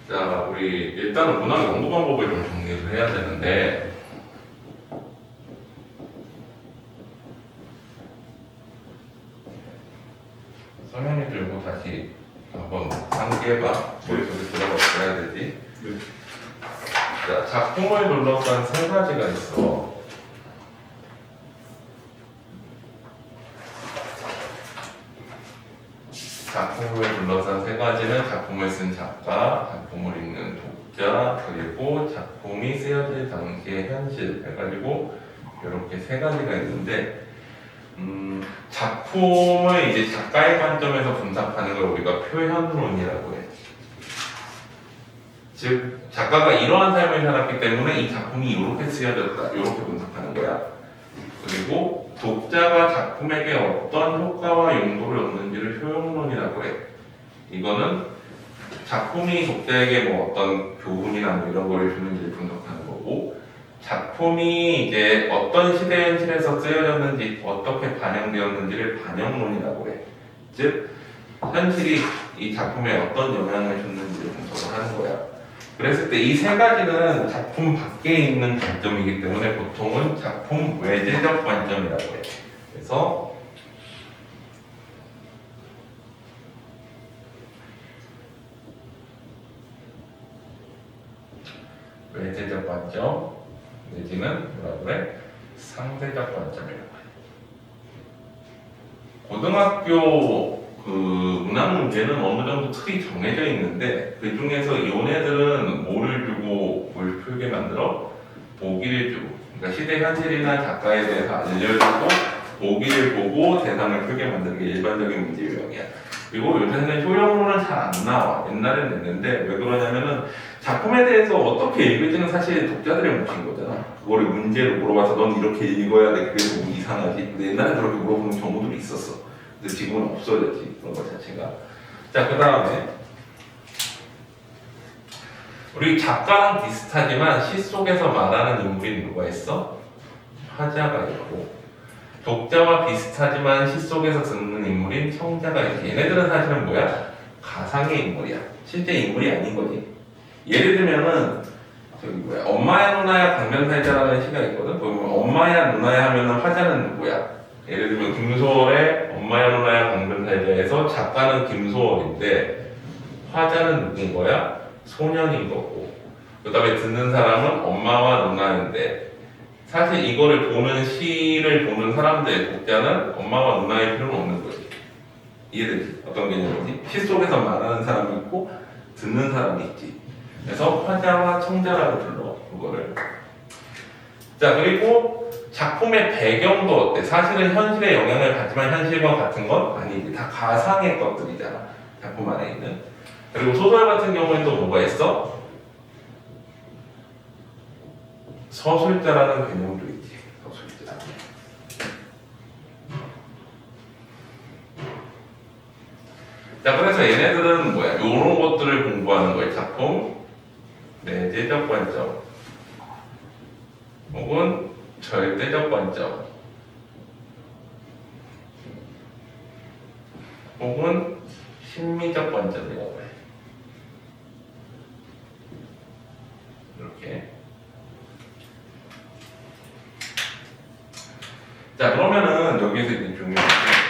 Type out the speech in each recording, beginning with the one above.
자, 우리 일단은 문학 연구 방법을 좀 정리를 해야 되는데, 성현이 들고 다시 한번 상기해봐. 머릿속에 들어가 봐야 되지. 네. 자, 작품을 둘러싼 세 가지가 있어. 작품을 둘러싼 세 가지는 작품을 쓴 작가, 작품을 읽는 독자, 그리고 작품이 쓰여질 당시의 현실 해가지고 이렇게 세 가지가 있는데, 작품을 이제 작가의 관점에서 분석하는 걸 우리가 표현론이라고 해. 즉, 작가가 이러한 삶을 살았기 때문에 이 작품이 이렇게 쓰여졌다, 이렇게 분석하는 거야. 그리고 독자가 작품에게 어떤 효과와 용도를 얻는지를 효용론이라고 해. 이거는 작품이 독자에게 뭐 어떤 교훈이나 뭐 이런 걸 주는지를 분석하는 거고, 작품이 이제 어떤 시대 현실에서 쓰여졌는지, 어떻게 반영되었는지를 반영론이라고 해. 즉, 현실이 이 작품에 어떤 영향을 줬는지를 분석을 하는 거야. 그랬을 때 이 세 가지는 작품 밖에 있는 관점이기 때문에 보통은 작품 외재적 관점이라고 해. 그래서 외재적 관점 내지는 뭐라 그래? 상대적 관점이라고 해. 고등학교 그 문학 문제는 어느 정도 틀이 정해져 있는데 그 중에서 요네들은 뭐를 주고 뭘 풀게 만들어? 보기를 주고, 그러니까 시대 현실이나 작가에 대해서 알려주고 보기를 보고 대상을 풀게 만드는 게 일반적인 문제 유형이야. 그리고 요새는 효용론은 잘 안 나와. 옛날엔 냈는데 왜 그러냐면은 작품에 대해서 어떻게 읽을지는 사실 독자들이 묻힌 거잖아. 그거를 문제로 물어봐서 넌 이렇게 읽어야 돼. 그게 너무 이상하지. 근데 옛날에 그렇게 물어보는 경우들이 있었어. 근데 지금은 없어졌지, 그런 것 자체가. 자, 그 다음에 우리 작가랑 비슷하지만 시 속에서 말하는 인물이 누가 있어? 화자가 있고, 독자와 비슷하지만 시 속에서 듣는 인물인 청자가 있지. 얘네들은 사실은 뭐야? 가상의 인물이야. 실제 인물이 아닌 거지. 예를 들면은 저기 뭐야, 엄마야 누나야 강변살자라는 시가 있거든. 보면 엄마야 누나야 하면은 화자는 누구야? 예를 들면 김소월의 엄마야 누나야 강변살자에서 작가는 김소월인데 화자는 누군 거야? 소년인 거고, 그 다음에 듣는 사람은 엄마와 누나인데 사실 이거를 보는 시를 보는 사람들, 독자는 엄마와 누나일 필요는 없는 거지. 이해되지? 어떤 개념이지? 시 속에서 말하는 사람이 있고 듣는 사람이 있지. 그래서 화자와 청자라고 불러, 그거를. 자, 그리고 작품의 배경도 어때? 사실은 현실에 영향을 받지만 현실과 같은 건 아니지. 다 가상의 것들이잖아, 작품 안에 있는. 그리고 소설 같은 경우에는 또 뭐가 있어? 서술자라는 개념도 있지. 서술자. 자, 그래서 얘네들은 뭐야? 요런 것들을 공부하는 거예요. 작품 내재적 관점 혹은 절대적 관점 혹은 심미적 관점이라고 해. 이렇게. 자, 그러면은 여기서 이제 중요한 게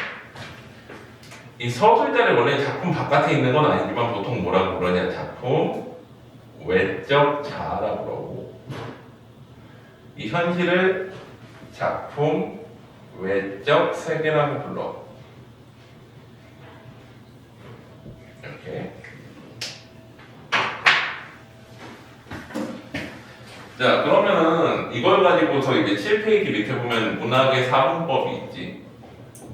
이 서술자를 원래 작품 바깥에 있는 건 아니지만 보통 뭐라고 그러냐? 작품 외적 자아라고 그러고, 이 현실을 작품 외적 세계라고 불러. 이렇게. 자, 그러면은 이걸 가지고서 이제 7페이지 밑에 보면 문학의 사문법이 있지.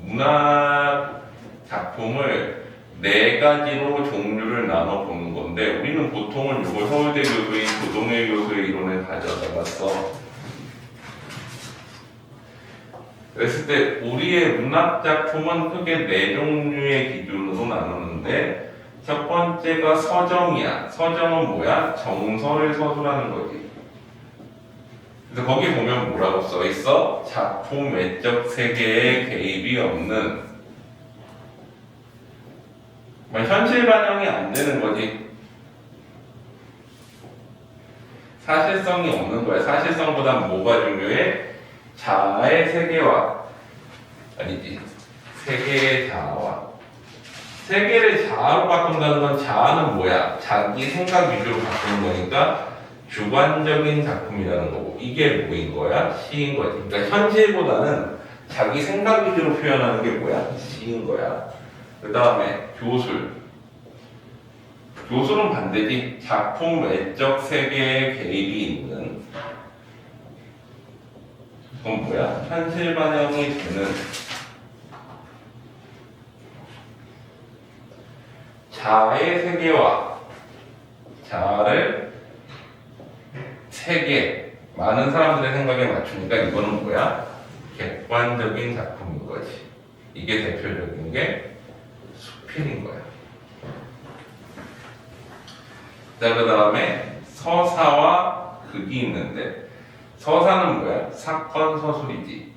문학 작품을 네 가지로 종류를 나눠 보는 건데, 우리는 보통은 이걸 서울대 교수인 조동일 교수의 이론을 가져다 봤어. 그랬을 때 우리의 문학 작품은 크게 네 종류의 기준으로 나누는데, 첫 번째가 서정이야. 서정은 뭐야? 정서를 서술하는 거지. 그래서 거기 보면 뭐라고 써 있어? 작품 외적 세계에 개입이 없는, 현실 반영이 안 되는 거지. 사실성이 없는 거야. 사실성보단 뭐가 중요해? 자아의 세계와 아니지 세계의 자아와 세계를 자아로 바꾼다는 건 자아는 뭐야? 자기 생각 위주로 바꾸는 거니까 주관적인 작품이라는 거고 이게 뭐인 거야? 시인 거지. 그러니까 현실보다는 자기 생각 위주로 표현하는 게 뭐야? 시인 거야. 그 다음에 교술. 교술은 반대지. 작품 외적 세계에 개입이 있는 그건 뭐야? 현실 반영이 되는 자아의 세계와 자아를 세계 많은 사람들의 생각에 맞추니까 이거는 뭐야? 객관적인 작품인 거지. 이게 대표적인 게 수필인 거야. 자, 그 다음에 서사와 극이 있는데 서사는 뭐야? 사건 서술이지.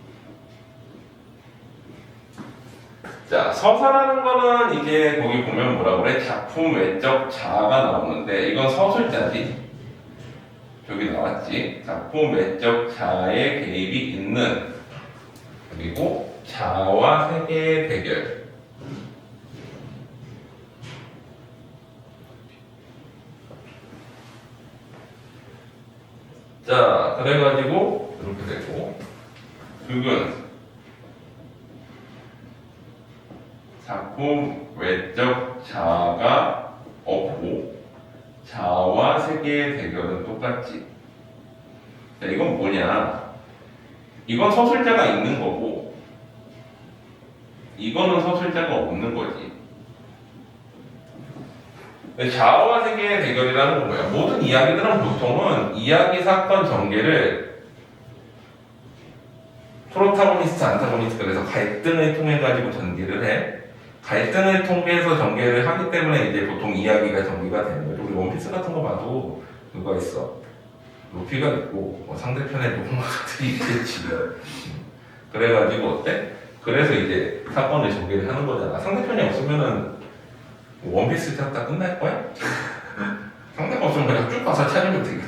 자, 서사라는 거는 이게 거기 보면 뭐라 그래? 작품 외적 자아가 나오는데 이건 서술자지. 여기 나왔지. 작품 외적 자아의 개입이 있는 그리고 자아와 세계의 대결. 자, 그래가지고 이렇게 되고 극은 작품 외적 자아가 없고 자아와 세계의 대결은 똑같지. 자, 이건 뭐냐? 이건 서술자가 있는 거고 이거는 서술자가 없는 거지. 자아와 세계의 대결이라는 건 뭐야? 모든 이야기들은 보통은 이야기, 사건, 전개를 프로타고니스트, 안타고니스트 그래서 갈등을 통해 가지고 전개를 해. 갈등을 통해서 전개를 하기 때문에 이제 보통 이야기가 전개가 되는 거죠. 우리 원피스 같은 거 봐도 그거 있어. 루피가 있고 상대편에 누군가들이 있겠지. 그래가지고 어때? 그래서 이제 사건을 전개를 하는 거잖아. 상대편이 없으면은 원피스 잡다 끝날 거야? 상대가 없으면 그냥 쭉 가서 찾으면 되겠지.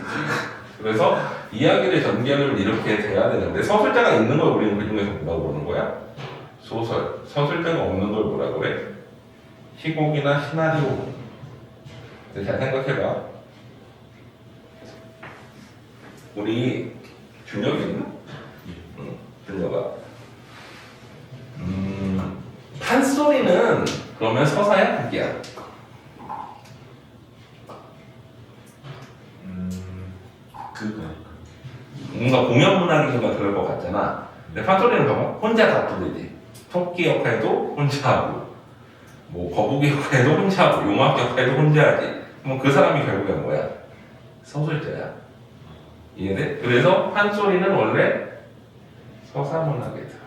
그래서 이야기를 전개를 이렇게 돼야 되는데 서술자가 있는 걸 우리는 그중에서 뭐라고 그러는 거야? 소설. 서술자가 없는 걸 뭐라 그래? 희곡이나 시나리오. 잘 생각해봐. 우리 준혁이 있나? 준혁아. 판소리는 그러면 서사야? 극이야? 뭔가 공연 문학이니까 그럴 것 같잖아. 근데 판소리는 봐봐. 혼자 다 부르지. 토끼 역할도 혼자 하고, 뭐 거북이 역할도 혼자 하고, 용악 역할도 혼자 하지. 그럼 그 사람이 결국엔 뭐야? 서술자야. 이해돼? 그래서 판소리는 원래 서사문학에 들어가.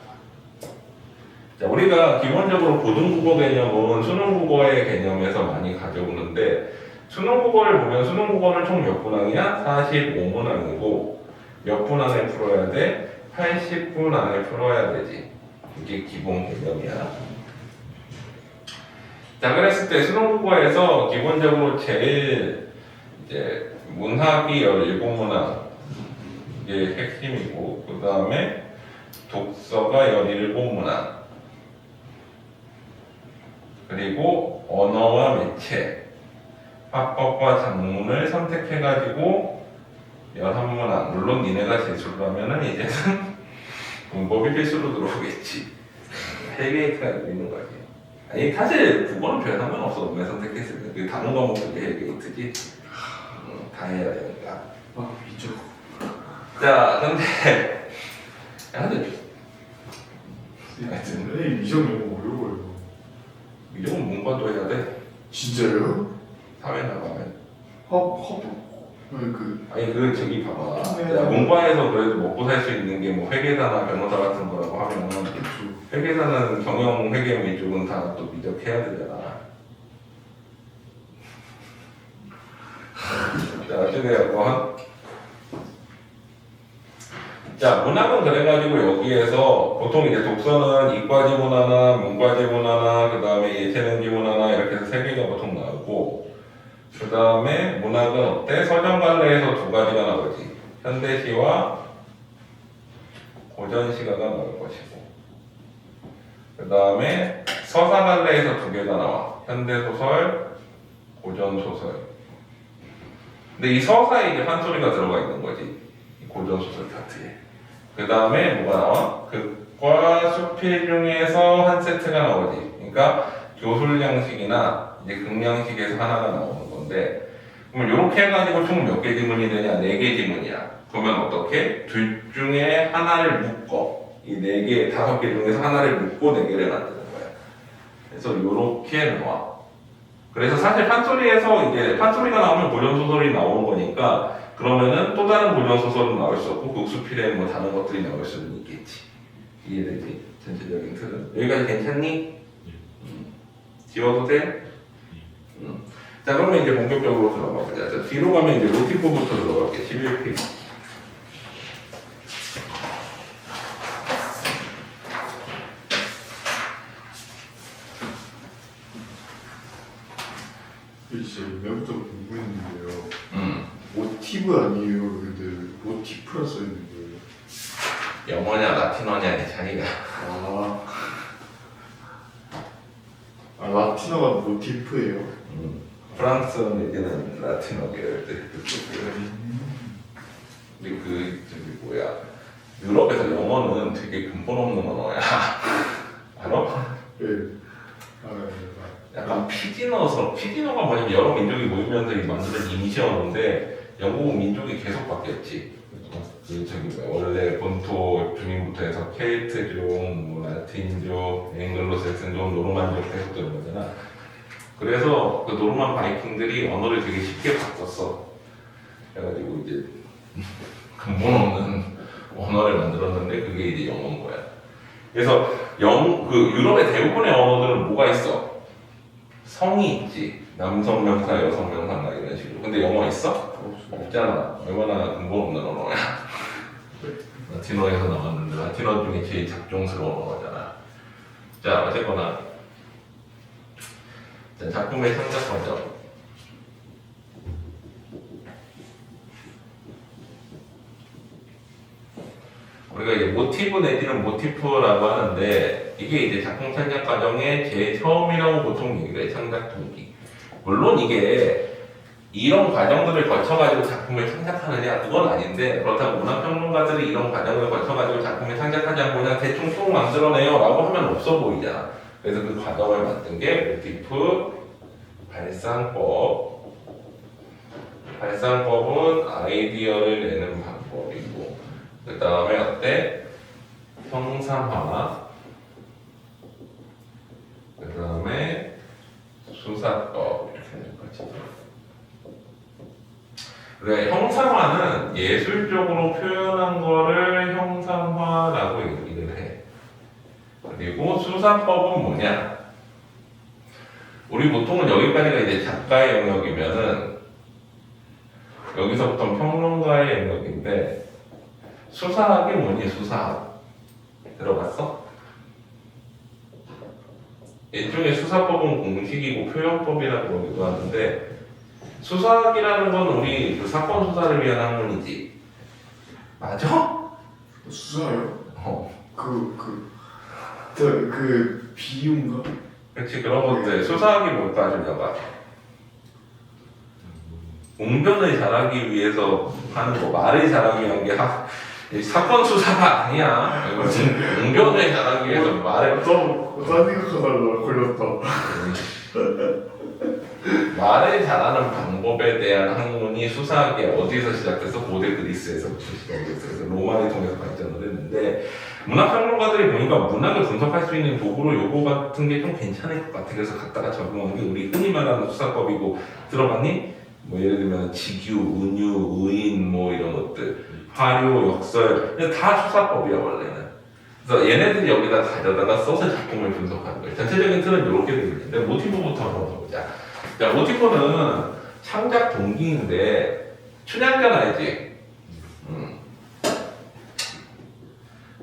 자, 우리가 기본적으로 고등국어 개념은 수능국어의 개념에서 많이 가져오는데 수능국어를 보면 수능국어는 총 몇 분항이야? 45문항이고 몇 분 안에 풀어야 돼? 80분 안에 풀어야 되지. 이게 기본 개념이야. 자, 그랬을 때 수능국어에서 기본적으로 제일 이제 문학이 17문항 이게 핵심이고 그 다음에 독서가 17문항 그리고 언어와 매체 화법과 작문을 선택해가지고 11문항 물론 니네가 제출을 하면은 이제는 문법이 필수로 들어오겠지. 헬게이트가 있는 거지. 아니 사실 국어는 별 상관없어. 왜 선택했을 때 다른 과목은 헬게이트지. 다 해야 되니까. 있죠. 자, 근데 선생님 미션 너무 어려워요. 이런 문과도 해야 돼. 진짜요? 사회 나가면. 아니 그 저기 봐봐. 야, 문과에서 그래도 먹고 살 수 있는 게 뭐 회계사나 변호사 같은 거라고 하면 회계사는 경영 회계 위쪽은 다 또 미적해야 되잖아. 자, 어찌되었건 자, 문학은 그래가지고 여기에서 보통 이제 독서는 이과 지문하나 문과 지문하나 그 다음에 예체능 지문하나 이렇게 해서 세 개가 보통 나오고 그 다음에 문학은 어때? 서정갈래에서 두 가지가 나오지. 현대시와 고전시가가 나올 것이고, 그 다음에 서사갈래에서 두 개가 나와. 현대소설, 고전소설. 근데 이 서사에 이제 판소리가 들어가 있는 거지. 이 고전소설 파트에. 그 다음에 뭐가 나와? 극과 수필 중에서 한 세트가 나오지. 그러니까 교술양식이나 이제 극양식에서 하나가 나오는 건데, 그럼 이렇게 해가지고 총 몇 개 지문이 되냐? 4개 지문이야. 그러면 어떻게? 둘 중에 하나를 묶어. 이 4개, 5개 중에서 하나를 묶고 4개를 만드는 거야. 그래서 이렇게 나와. 그래서 사실 판소리에서 이제 판소리가 나오면 고전소설이 나오는 거니까, 그러면은 또 다른 고전소설은 나올 수 없고, 극수필에 뭐 다른 것들이 나올 수는 있겠지. 이해되지? 전체적인 틀은. 여기까지 괜찮니? 지워도 돼? 자, 그러면 이제 본격적으로 들어가 보자. 자, 뒤로 가면 이제 모티프부터 들어갈게. 11페이지. 진짜 옛날부터 궁금했는데요. 모티브 아니에요? 근데 모티프라 써있는 거예요. 영어냐 라틴어냐의 차이가. 라틴어가 모티프예요. 프랑스어는 이제는 라틴어 계열들. 근데 저기 뭐야, 유럽에서 영어는 되게 근본 없는 언어야. 알아? 네. 알아요. 약간 피지너가 뭐냐면 여러 민족이 모이면서 만드는 이니시 언어인데, 영국 민족이 계속 바뀌었지. 저기 뭐야, 원래 본토 주민부터 해서 켈트족, 뭐 라틴족, 앵글로색슨족, 노르만족 계속 되는 거잖아. 그래서 그 노르만 바이킹들이 언어를 되게 쉽게 바꿨어. 그래가지고 이제 근본 없는 언어를 만들었는데, 그게 이제 영어인 거야. 그래서 유럽의 대부분의 언어들은 뭐가 있어? 성이 있지. 남성 명사, 여성 명사 막 이런 식으로. 근데 영어 있어? 없잖아. 얼마나 근본 없는 언어야. 라틴어에서 나왔는데 라틴어 중에 제일 작종스러운 언어잖아. 자, 어쨌거나 자, 작품의 창작 과정. 우리가 이제 모티브 내지는 모티프라고 하는데, 이게 이제 작품 창작 과정의 제일 처음이라고 보통 얘기를 해. 창작 동기. 물론 이게 이런 과정들을 거쳐가지고 작품을 창작하느냐, 그건 아닌데, 그렇다고 문학평론가들이 이런 과정을 거쳐가지고 작품을 창작하지 않고 그냥 대충 쭉 만들어내요 라고 하면 없어 보이잖아. 그래서 그 과정을 만든 게 모티프, 발상법. 발상법은 아이디어를 내는 방법이고, 그 다음에 어때? 형상화. 그 다음에 수사법. 이렇게 되는 거지. 그래, 형상화는 예술적으로 표현한 거를 형상화라고 얘기를 해. 그리고 수사법은 뭐냐? 우리 보통은 여기까지가 이제 작가의 영역이면은, 여기서부터 평론가의 영역인데, 수사학이 뭐니? 수사학 들어봤어? 일종의 수사법은 공식이고 표현법이라고 그러기도 하는데, 수사학이라는 건 우리 그 사건 수사를 위한 학문이지. 맞아? 수사요? 어. 그 비유인가? 그렇지, 그런 것들. 수사학이 뭘까 좀 여봐. 웅변을 잘하기 위해서 하는 거, 말을 잘하기 위한 게 사건 수사가 아니야. 웅변을 잘하기 위해서 말을. 딴 생각하다가 걸렸다. 말을 잘하는 방법에 대한 학문이 수사학이 어디서 시작돼서 고대 그리스에서부터 시작됐어요. 그래서 로마를 통해서 발전을 했는데, 문학평론가들이 보니까 문학을 분석할 수 있는 도구로 요거 같은 게 좀 괜찮을 것 같아. 그래서 갖다가 적용한 게 우리 흔히 말하는 수사법이고, 들어봤니? 뭐 예를 들면 직유, 은유, 의인 뭐 이런 것들, 화료, 역설, 다 수사법이야 원래는. 그래서 얘네들이 여기다 가져다가 써서 작품을 분석하는 거예요. 전체적인 틀은 이렇게 되어 있는데, 모티브부터 한번 보자. 자, 모티브는 창작 동기인데, 춘향전 알지?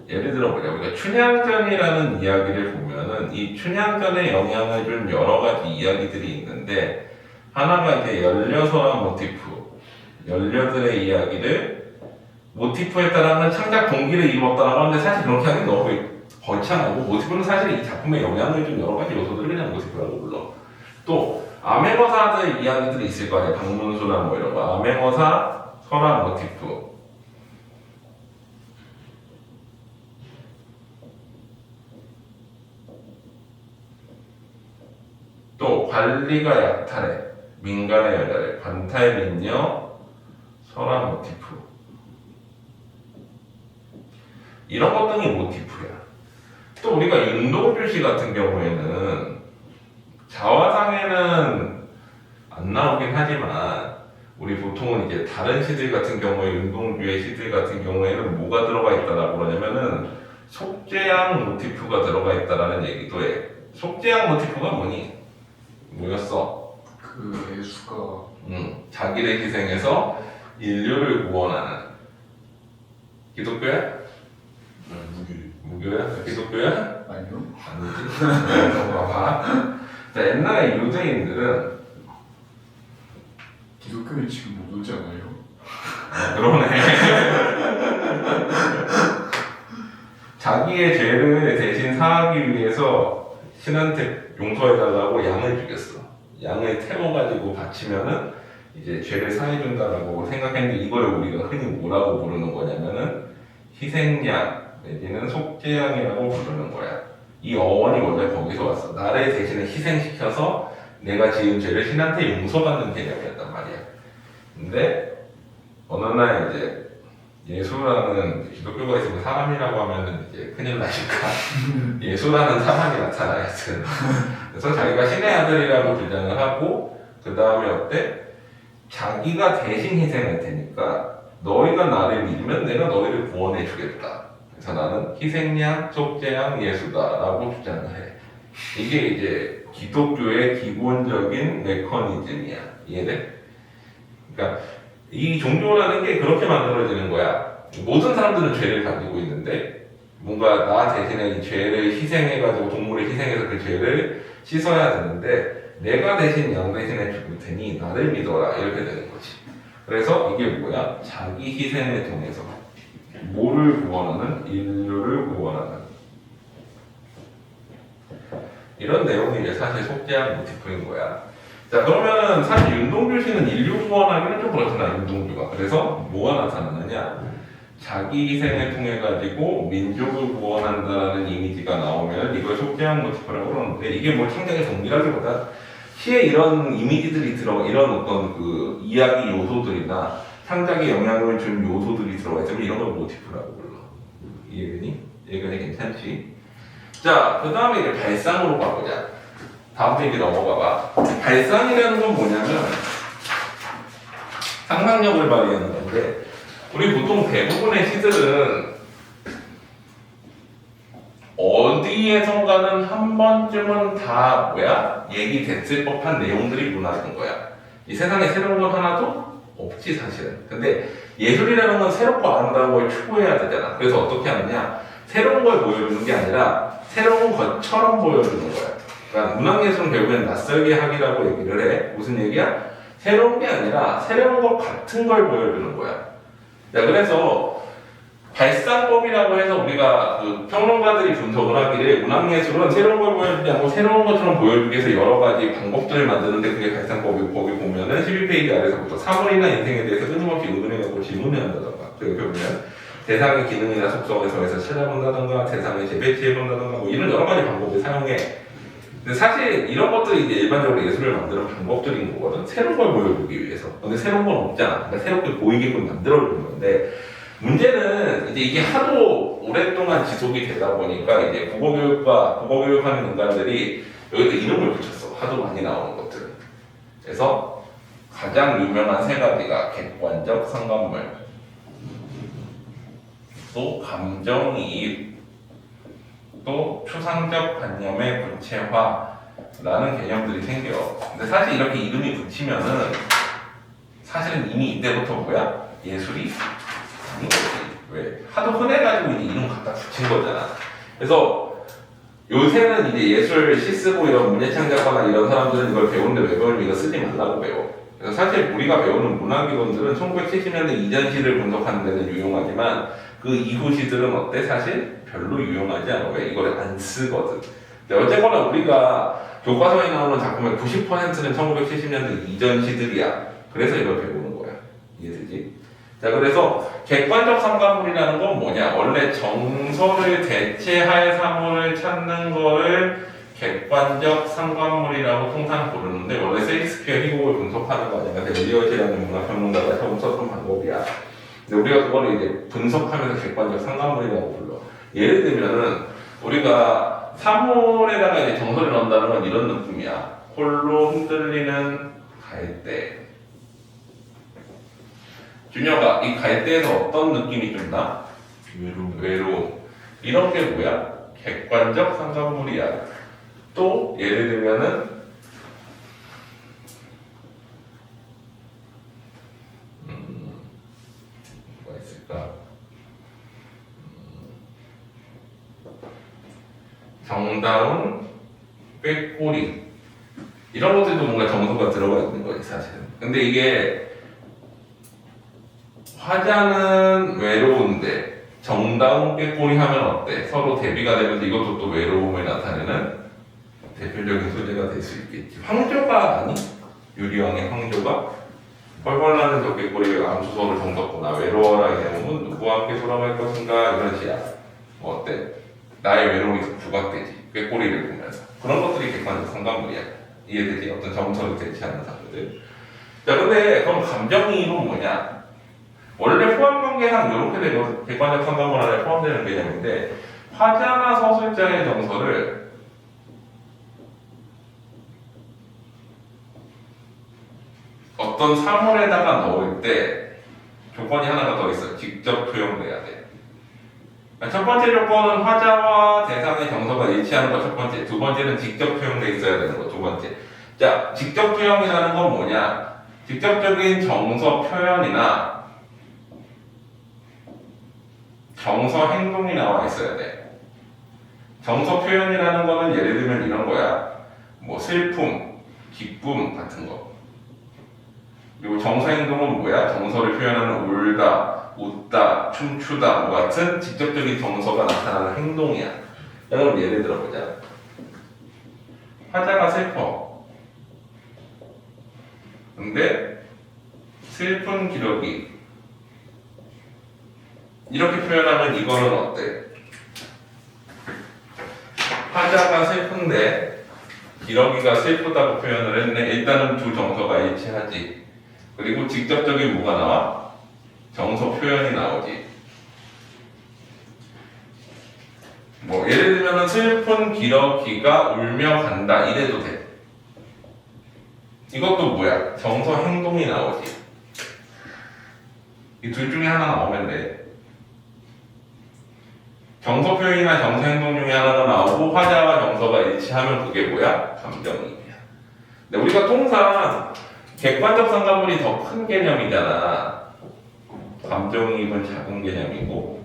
예를 들어 보자. 우리가 춘향전이라는 이야기를 보면은 이 춘향전에 영향을 준 여러 가지 이야기들이 있는데, 하나가 이제 열려서란 모티프, 열려들의 이야기를 모티프에 따라하는 창작 동기를 이루었다라고 하는데 사실 그렇게 하기 너무 거창하고 모티프는 사실 이 작품에 영향을 준 여러 가지 요소들을 그냥 모티프라고 불러. 또 암행어사들 이야기들이 있을 거 아니야. 박문수나 뭐 이런 거. 암행어사, 설화 모티프. 또 관리가 약탈해, 민간의 여자를, 관탈 민녀, 설화 모티프. 이런 것 등이 모티프야. 또 우리가 윤동주 씨 같은 경우에는 자화상에는 안 나오긴 하지만 우리 보통은 이제 다른 시들 같은 경우에 윤동주의 시들 같은 경우에는 뭐가 들어가 있다라고 그러냐면은 속죄양 모티프가 들어가 있다라는 얘기도 해. 속죄양 모티프가 뭐니? 뭐였어? 그 예수가 자기를 희생해서 인류를 구원하는 기독교야? 무교야? 기독교야? 아니요? 아니지. 봐봐. 자, 옛날에 유대인들은 기독교는 지금 못 오지 않아요? 그러네. 자기의 죄를 대신 사하기 위해서 신한테 용서해달라고 양을 죽였어. 양을 태워가지고 바치면은 이제 죄를 사해준다라고 생각했는데 이걸 우리가 흔히 뭐라고 부르는 거냐면은 희생양 내지는 속죄양이라고 부르는 거야. 이 어원이 원래 거기서 왔어. 나를 대신에 희생시켜서 내가 지은 죄를 신한테 용서받는 개념이었단 말이야. 근데 어느 날 이제 예수라는 기독교가 있으면 사람이라고 하면은 이제 큰일 나니까 예수라는 사람이 나타나야지. 그래서 자기가 신의 아들이라고 주장을 하고 그 다음에 어때? 자기가 대신 희생할 테니까 너희가 나를 믿으면 내가 너희를 구원해 주겠다. 그래서 나는 희생양, 속죄양, 예수다라고 주장을 해. 이게 이제 기독교의 기본적인 메커니즘이야. 이해돼? 그러니까 이 종교라는 게 그렇게 만들어지는 거야. 모든 사람들은 죄를 가지고 있는데 뭔가 나 대신에 이 죄를 희생해가지고 동물을 희생해서 그 죄를 씻어야 되는데 내가 대신 양 대신에 죽을 테니 나를 믿어라 이렇게 되는 거지. 그래서 이게 뭐야? 자기 희생을 통해서 뭐를 구원하는? 인류를 구원하는 이런 내용이 이제 사실 속죄양 모티프인 거야. 자, 그러면은 사실 윤동주 씨는 인류 구원하기는 좀 그렇잖아, 윤동주가. 그래서 뭐가 나타나느냐? 자기 희생을 통해 가지고 민족을 구원한다는 이미지가 나오면 이걸 속죄양 모티프라고 그러는데 이게 뭐 창작의 동기라기보다 시에 이런 이미지들이 이런 어떤 그 이야기 요소들이나 창작에 영향을 준 요소들이 들어가 있으면 이런 걸 모티프라고 불러. 이해되니? 이해가 괜찮지? 자, 그 다음에 이제 발상으로 가보자. 다음 페이지 넘어가 봐. 발상이라는 건 뭐냐면 상상력을 발휘하는 건데 우리 보통 대부분의 시들은 어디에선가는 한 번쯤은 다 얘기됐을 법한 내용들이 문학인 거야. 이 세상에 새로운 건 하나도 없지 사실은. 근데 예술이라는 건 새롭고 아름다운 걸 추구해야 되잖아. 그래서 어떻게 하느냐? 새로운 걸 보여주는 게 아니라 새로운 것처럼 보여주는 거야. 그러니까 문학예술은 결국엔 낯설게 하기라고 얘기를 해. 무슨 얘기야? 새로운 게 아니라 새로운 것 같은 걸 보여주는 거야. 자, 그래서 발상법이라고 해서 우리가 그 평론가들이 분석을 하기를 문학예술은 새로운 걸 보여주지 않고 새로운 것처럼 보여주기 위해서 여러 가지 방법들을 만드는데 그게 발상법이고 거기 보면은 11페이지 아래서부터 사물이나 인생에 대해서 끊임없이 의논해갖고 질문을 한다던가 그리고 보면 대상의 기능이나 속성을 정해서 찾아본다던가 대상을 재배치해본다던가 뭐 이런 여러 가지 방법을 사용해. 근데 사실 이런 것들이 이제 일반적으로 예술을 만드는 방법들인 거거든. 새로운 걸 보여주기 위해서. 근데 새로운 건 없잖아. 그러니까 새롭게 보이게끔 만들어주는 건데 문제는 이제 이게 하도 오랫동안 지속이 되다 보니까 이제 국어교육하는 인간들이 여기다 이름을 붙였어. 하도 많이 나오는 것들은. 그래서 가장 유명한 세 가지가 객관적 상관물, 또 감정이입, 또 추상적 관념의 구체화라는 개념들이 생겨. 근데 사실 이렇게 이름이 붙이면은 사실은 이미 이때부터 뭐야? 예술이 아닌 거지. 왜? 하도 흔해가지고 이제 이름 갖다 붙인 거잖아. 그래서 요새는 이제 예술 시 쓰고 이런 문예창작가나 이런 사람들은 이걸 배우는데 왜 배우면 이거 쓰지 말라고 배워. 그래서 사실 우리가 배우는 문학이론들은 1970년대 이전 시를 분석하는 데는 유용하지만 그 이후 시들은 어때? 사실 별로 유용하지 않아. 왜? 이걸 안 쓰거든. 근데 어쨌거나 우리가 교과서에 나오는 작품의 90%는 1970년대 이전 시들이야. 그래서 이걸 배우는 거야. 이해되지? 자, 그래서 객관적 상관물이라는 건 뭐냐? 원래 정서를 대체할 사물을 찾는 거를 객관적 상관물이라고 통상 부르는데 원래 셰익스피어 희곡을 분석하는 과정에서 엘리엇이라는 문학평론가가 처음 썼던 방법이야. 근데 우리가 그거를 이제 분석하면서 객관적 상관물이라고 불러. 예를 들면은 우리가 사물에다가 이제 정서를 넣는다는 건 이런 느낌이야. 홀로 흔들리는 갈대. 준혁아, 이 갈대에서 어떤 느낌이 좀 나? 외로움. 이런 게 뭐야? 객관적 상관물이야. 또 예를 들면은 뭐가 있을까? 정다운 꾀꼬리 이런 것들도 뭔가 정서가 들어가 있는 거지 사실은. 근데 이게 화자는 외로운데 정다운 꾀꼬리 하면 어때? 서로 대비가 되면서 이것도 또 외로움을 나타내는 대표적인 소재가 될 수 있겠지. 황조가 아니? 유리왕의 황조가 펄펄 나는 저 꾀꼬리에 암수소를 정썼구나. 외로워라 이 대목은 누구와 함께 돌아갈 것인가 이런 시야. 뭐 어때? 나의 외로움이 부각되지. 꾀꼬리를 보면서. 그런 것들이 객관적 상관물이야. 이해되지? 어떤 정서를 대체하는 사람들. 자, 근데 그럼 감정이입은 뭐냐? 원래 포함관계상 이렇게 되고 객관적 상관물 안에 포함되는 개념인데 화자나 서술자의 정서를 어떤 사물에다가 넣을 때 조건이 하나가 더 있어. 직접 투영돼야 돼. 첫 번째 조건은 화자와 대상의 정서가 일치하는 거 첫 번째. 두 번째는 직접 투영돼 있어야 되는 거 두 번째. 자, 직접 투영이라는 건 뭐냐? 직접적인 정서 표현이나 정서 행동이 나와 있어야 돼. 정서 표현이라는 거는 예를 들면 이런 거야. 뭐 슬픔, 기쁨 같은 거. 그리고 정서 행동은 뭐야? 정서를 표현하는 울다, 웃다, 춤추다 뭐 같은 직접적인 정서가 나타나는 행동이야. 그럼 예를 들어보자. 화자가 슬퍼. 근데 슬픈 기러기 이렇게 표현하면 이거는 어때? 화자가 슬픈데 기러기가 슬프다고 표현을 했네. 일단은 두 정서가 일치하지. 그리고 직접적인 뭐가 나와? 정서 표현이 나오지. 뭐 예를 들면 슬픈 기러기가 울며 간다 이래도 돼. 이것도 뭐야? 정서 행동이 나오지. 이 둘 중에 하나 나오면 돼. 정서 표현이나 정서 행동 중에 하나가 나오고 화자와 정서가 일치하면 그게 뭐야? 감정이입이야. 근데 우리가 통상 객관적 상관물이 더 큰 개념이잖아. 감정이입은 작은 개념이고.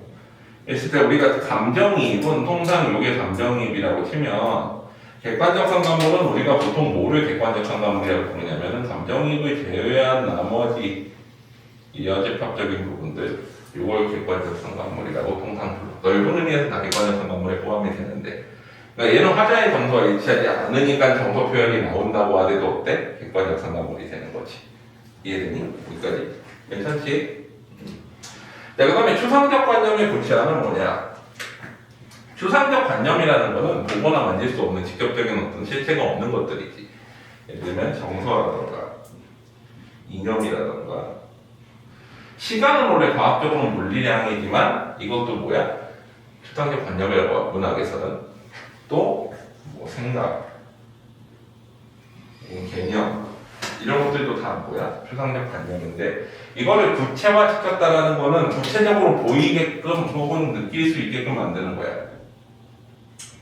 있을 때 우리가 감정이입은 통상 이게 감정이입이라고 치면 객관적 상관물은 우리가 보통 뭐를 객관적 상관물이라고 부르냐면은 감정이입을 제외한 나머지 이 여집합적인 부분들 이걸 객관적 상관물이라고 통상 불러. 넓은 의미에서 다 객관적 상관물에 포함이 되는데 그러니까 얘는 화자의 정서와 일치하지 않으니까 정서 표현이 나온다고 하더라도 어때? 객관적 상관물이 되는 거지. 이해되니? 여기까지? 괜찮지? 자, 그 다음에 추상적 관념의 구체화는 뭐냐? 추상적 관념이라는 거는 보거나 만질 수 없는 직접적인 어떤 실체가 없는 것들이지. 예를 들면 정서라던가 이념이라던가 시간은 원래 과학적으로 물리량이지만 이것도 뭐야? 추상적 관념이라고 하고 문학에서는 또 뭐 생각, 개념 이런 것들도 다 뭐야? 추상적 관념인데 이거를 구체화시켰다라는 거는 구체적으로 보이게끔 혹은 느낄 수 있게끔 만드는 거야.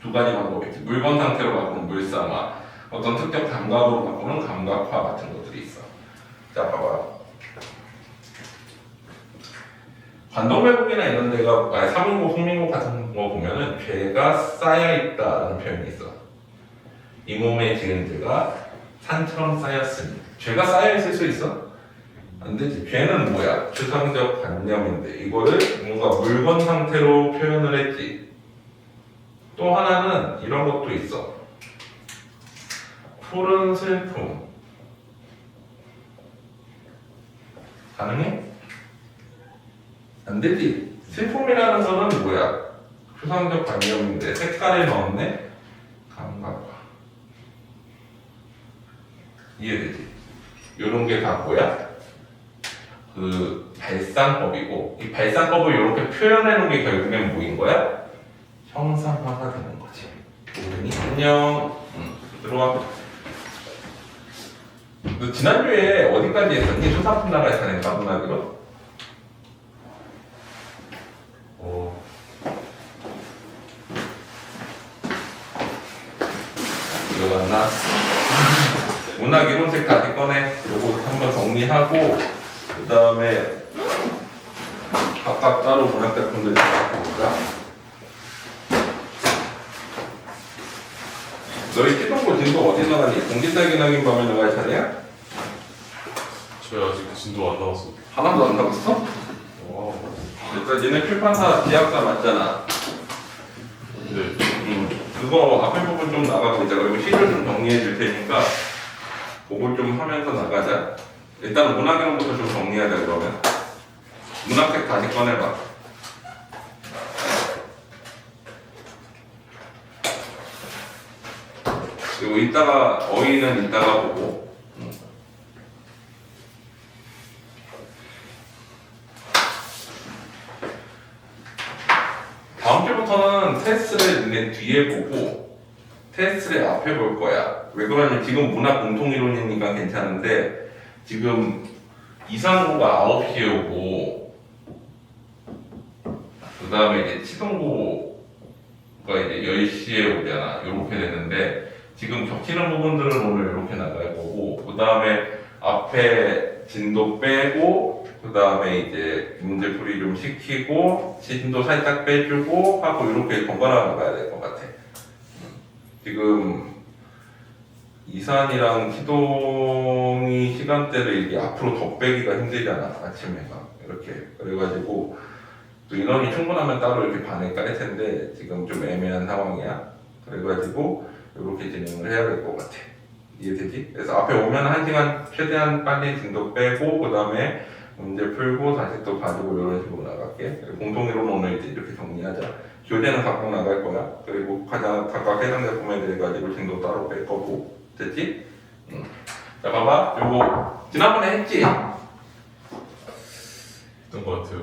두 가지 방법이 있지. 물건 상태로 바꾸는 물상화, 어떤 특정 감각으로 바꾸는 감각화 같은 것들이 있어. 자, 봐봐. 관동매국이나 이런 데가, 아니, 삼인국, 송민국 같은 거 보면은 죄가 쌓여있다라는 표현이 있어. 이 몸에 지은 죄가 산처럼 쌓였으니. 죄가 쌓여있을 수 있어? 안 되지. 죄는 뭐야? 추상적 관념인데 이거를 뭔가 물건 상태로 표현을 했지. 또 하나는 이런 것도 있어. 푸른 슬픔. 가능해? 안 되지. 슬픔이라는 거는 뭐야? 추상적 관념인데 색깔을 넣었네? 감각. 이해되지? 요런 게 다 뭐야? 그 발상법이고, 이 발상법을 이렇게 표현해 놓은 게 결국엔 뭐인 거야? 형상화가 되는 거지. 오른이 안녕. 들어와. 너 지난주에 어디까지 했었니? 수사품 나갈 차례인가 문학으로? 들어갔나? 문학 이론책 다시 꺼내. 요거 한번 정리하고 그 다음에 각각 따로 문학 작품들 보자. 너희 시동고 진도 어디 나가니? 공진달기나긴 밤에 나갈 차례야? 저 아직 진도 안 나왔어. 하나도 안 나갔어? 와. 일단 얘네 출판사 기약사 맞잖아. 네. 그거 앞에 부분 좀 나가고 이제 그리고 시를 좀 정리해 줄 테니까 그걸 좀 하면서 나가자. 일단 문학 이론부터 좀 정리하자 그러면. 문학책 다시 꺼내봐. 그리고 이따가 어휘는 이따가 보고. 다음 주부터는 테스트를 내 뒤에 보고 테스트를 앞에 볼 거야. 왜 그러냐면 지금 문학 공통이론이니까 괜찮은데 지금 이상고가 9시에 오고 그 다음에 이제 치동고가 이제 10시에 오잖아. 이렇게 되는데 지금 겹치는 부분들은 오늘 이렇게 나갈 거고 그 다음에 앞에 진도 빼고 그 다음에 이제 문제풀이 좀 시키고 진도 살짝 빼주고 하고 이렇게 번갈아 나가야 될 것 같아. 지금 이산이랑 시동이 시간대를 이게 앞으로 더 빼기가 힘들잖아. 아침에가 이렇게 그래가지고 또 인원이 충분하면 따로 이렇게 반을 깔 텐데 지금 좀 애매한 상황이야. 그래가지고 이렇게 진행을 해야 될 것 같아. 이해되지? 그래서 앞에 오면 1시간 최대한 빨리 진도 빼고 그 다음에 문제 풀고 다시 또 가지고 이런 식으로 나갈게. 공통이론 오늘 이제 이렇게 정리하자. 교재는 각각 나갈 거야. 그리고 가장 각각 해당 작품에 대해 가지고 진도 따로 뺄 거고. 됐지? 자 봐봐. 요거 지난번에 했지? 했던 것 같아요.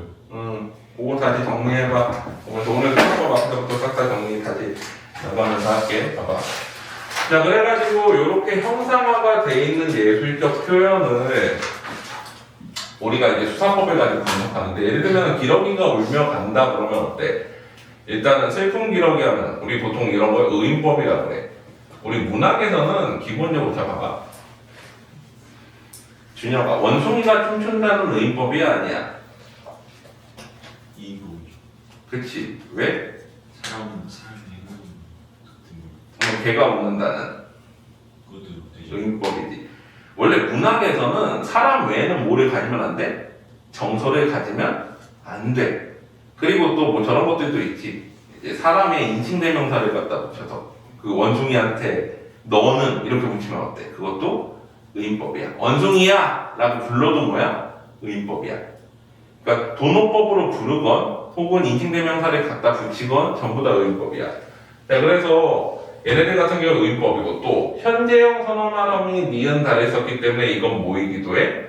그거 다시 정리해봐. 오늘 수업 앞에서부터 싹 다 정리 다시 나가면서 할게. 봐봐. 자 그래가지고 이렇게 형상화가 돼 있는 예술적 표현을 우리가 이제 수사법을 가지고 분석하는데 예를 들면 기러기가 울며 간다 그러면 어때? 일단은 슬픈 기러기 하면 우리 보통 이런 걸 의인법이라고 그래. 우리 문학에서는 기본적으로 잡아봐. 준혁아 원숭이가 춤춘다는 의인법이 아니야. 이거 그치? 왜? 사람은 사람이 같은 거 개가 웃는다는 그것도 되죠. 의인법이지. 원래 문학에서는 사람 외에는 뭐를 가지면 안 돼? 정서를 가지면 안 돼. 그리고 또 뭐 저런 것들도 있지. 이제 사람의 인칭대명사를 갖다 붙여서 그 원숭이한테 너는 이렇게 붙이면 어때? 그것도 의인법이야. 원숭이야! 라고 불러도 뭐야? 의인법이야. 그러니까 도노법으로 부르건 혹은 인칭대명사를 갖다 붙이건 전부 다 의인법이야. 자, 그래서 얘네들 같은 경우 의인법이고 또 현재형 선어말음이 니은 달에 썼기 때문에 이건 뭐이기도 해?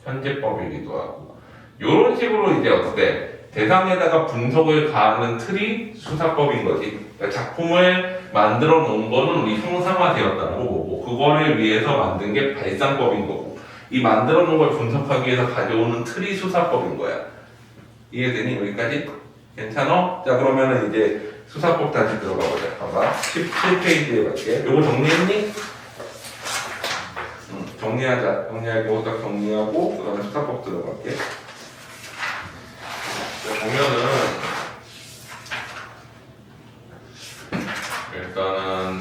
현재법이기도 하고 요런 식으로 이제 어때? 대상에다가 분석을 가하는 틀이 수사법인 거지. 그러니까 작품을 만들어 놓은 거는 우리 형상화되었다는 거고 그거를 위해서 만든 게 발상법인 거고 이 만들어 놓은 걸 분석하기 위해서 가져오는 틀이 수사법인 거야. 이해되니? 여기까지? 괜찮아? 자 그러면은 이제 수사법 다시 들어가 보자. 봐봐. 17페이지에 갈게. 요거 정리했니? 정리하자. 정리하고 딱 정리하고 그 다음에 수사법 들어갈게. 보면은 일단은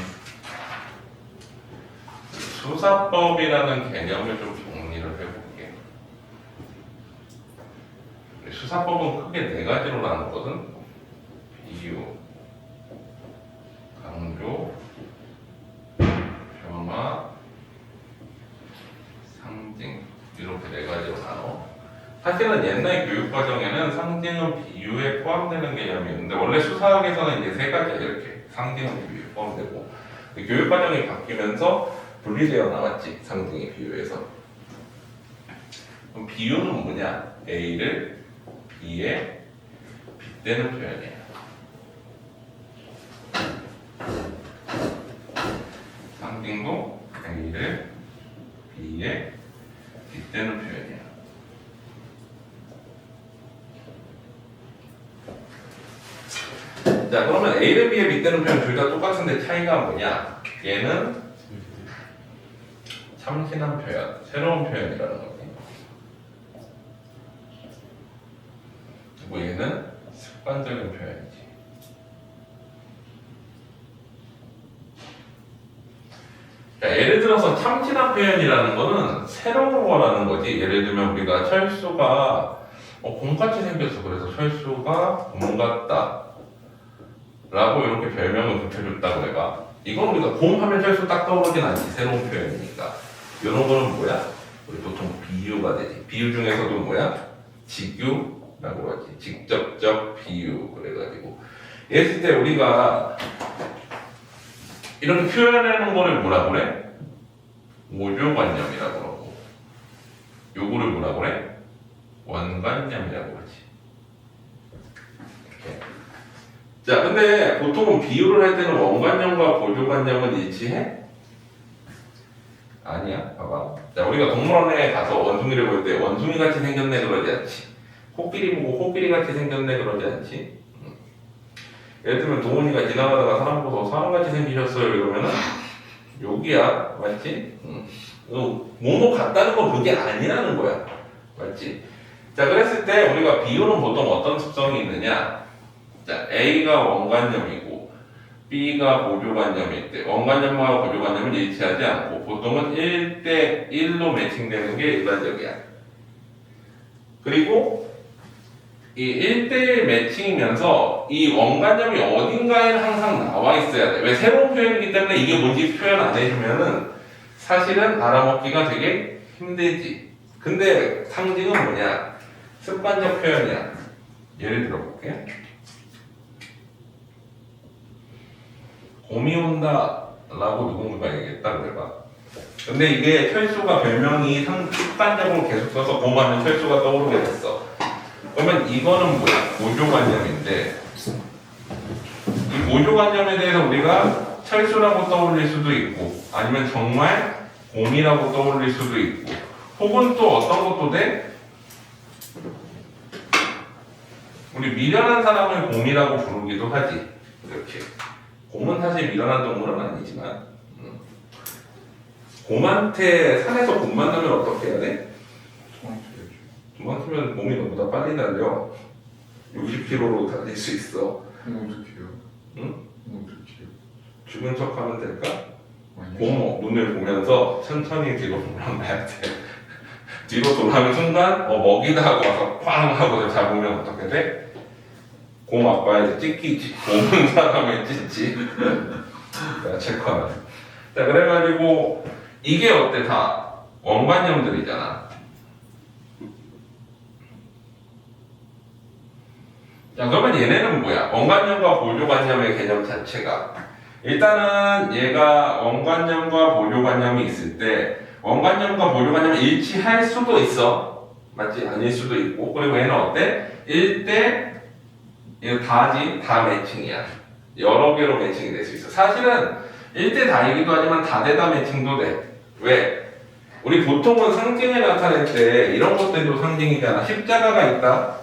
수사법이라는 개념을 좀 정리를 해볼게. 수사법은 크게 네 가지로 나누거든. 비유, 강조, 변화, 상징 이렇게 네 가지로 나눠. 사실은 옛날 교육 과정에는 상징은 비유에 포함되는 개념이었는데 원래 수사학에서는 이제 세 가지 이렇게 상징은 비유에 포함되고 교육 과정이 바뀌면서 분리되어 나왔지 상징이 비유에서. 그럼 비유는 뭐냐? A를 B에 빗대는 표현이야. 상징도 A를 B에 빗대는 표현이야. 자, 그러면 A를 B에 빗대는 표현 둘 다 똑같은데 차이가 뭐냐? 얘는 참신한 표현, 새로운 표현이라는 거지. 그리고 얘는 습관적인 표현이지. 자, 예를 들어서 참신한 표현이라는 거는 새로운 거라는 거지. 예를 들면 우리가 철수가 곰같이 생겼어. 그래서 철수가 곰 같다 라고 이렇게 별명을 붙여줬다고 해봐. 이건 우리가 곰 하면 철수 딱 떠오르진 않지. 새로운 표현이니까. 이런 거는 뭐야? 우리 보통 비유가 되지. 비유 중에서도 뭐야? 직유라고 하지. 직접적 비유. 그래가지고 했을 때 우리가 이렇게 표현하는 거를 뭐라 그래? 오조관념이라고 그러고 요거를 뭐라 그래? 원관념이라고 하지. 이렇게. 자, 근데 보통은 비유를 할 때는 원관념과 보조관념은 일치해? 아니야. 봐봐. 자, 우리가 동물원에 가서 원숭이를 볼 때 원숭이 같이 생겼네 그러지 않지. 코끼리 보고 코끼리 같이 생겼네 그러지 않지. 예를 들면 동훈이가 지나가다가 사람 보고 사람같이 생기셨어요 이러면은 여기야. 맞지? 뭐뭐 같다는 건 그게 아니라는 거야. 맞지? 자, 그랬을 때 우리가 비유는 보통 어떤 특성이 있느냐? 자, A가 원관념이고 B가 보조관념일 때 원관념과 보조관념은 일치하지 않고 보통은 1대1로 매칭되는 게 일반적이야. 그리고 이 1대1 매칭이면서 이 원관념이 어딘가에 항상 나와 있어야 돼. 왜? 새로운 표현이기 때문에 이게 뭔지 표현 안 해주면은 사실은 알아먹기가 되게 힘들지. 근데 상징은 뭐냐? 습관적 표현이야. 예를 들어볼게. 곰이 온다 라고 누군가가 얘기했다고 해봐. 근데 이게 철수가 별명이 습관적으로 계속 써서 곰하면 철수가 떠오르게 됐어. 그러면 이거는 뭐야? 보조관념인데 이 보조관념에 대해서 우리가 철수라고 떠올릴 수도 있고 아니면 정말 곰이라고 떠올릴 수도 있고 혹은 또 어떤 것도 돼? 우리 미련한 사람을 곰이라고 부르기도 하지. 이렇게. 곰은 사실 미련한 동물은 아니지만 곰한테 산에서 곰 만나면 어떻게 해야 돼? 도망치면 몸이 너보다 빨리 달려. 60km로 달릴 수 있어. 어떡해요? 응? 어떡해요? 죽은 척 하면 될까? 아니요. 곰 눈을 보면서 천천히 뒤로 돌아가야 돼. 뒤로 돌아가는 순간 먹이다 하고 와서 꽝 하고 잡으면 어떻게 돼? 곰 아빠에 찢기지. 곰은 사람을 찢지. 내가 체크하면. 자, 그래가지고 이게 어때? 다 원관념들이잖아. 자, 그러면 얘네는 뭐야? 원관념과 보조관념의 개념 자체가 일단은 얘가 원관념과 보조관념이 있을 때 원관념과 보조관념이 일치할 수도 있어. 맞지? 아닐 수도 있고. 그리고 얘는 어때? 1대 이거 다지? 다 매칭이야. 여러 개로 매칭이 될 수 있어. 사실은 1대 다이기도 하지만 다대다 매칭도 돼. 왜? 우리 보통은 상징을 나타낼 때 이런 것들도 상징이잖아. 십자가가 있다.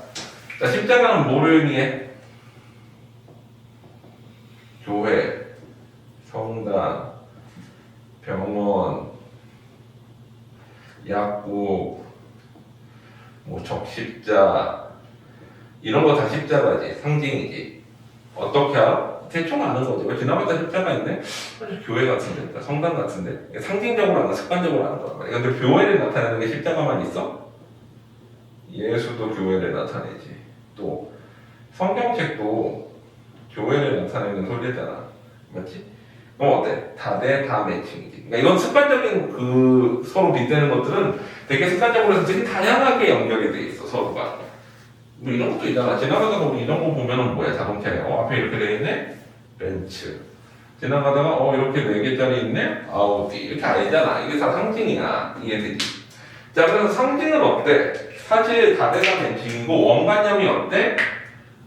자, 십자가는 뭐를 의미해? 교회, 성당, 병원, 약국, 뭐 적십자, 이런 거 다 십자가지, 상징이지. 어떻게 알아? 대충 아는 거지. 왜 지나가다 십자가 있네? 교회 같은데, 성당 같은데. 상징적으로 아는, 습관적으로 아는 거란 말이야. 근데 교회를 나타내는 게 십자가만 있어? 예수도 교회를 나타내지. 또 성경책도 교회를 나타내는 소리잖아. 맞지? 그럼 어때? 다 매칭이지. 그러니까 이건 습관적인 그 서로 빗대는 것들은 되게 습관적으로 해서 되게 다양하게 연결이 돼 있어, 서로가. 뭐 이런 것도 있잖아. 지나가다가 우리 이런 거 보면은 뭐야, 자동차에. 앞에 이렇게 돼 있네? 벤츠. 지나가다가 이렇게 4개짜리 있네? 아우디. 이렇게 알잖아. 이게 다 상징이야. 이해되지? 자, 그래서 상징은 어때? 사실 다대가 매칭이고 원관념이 어때?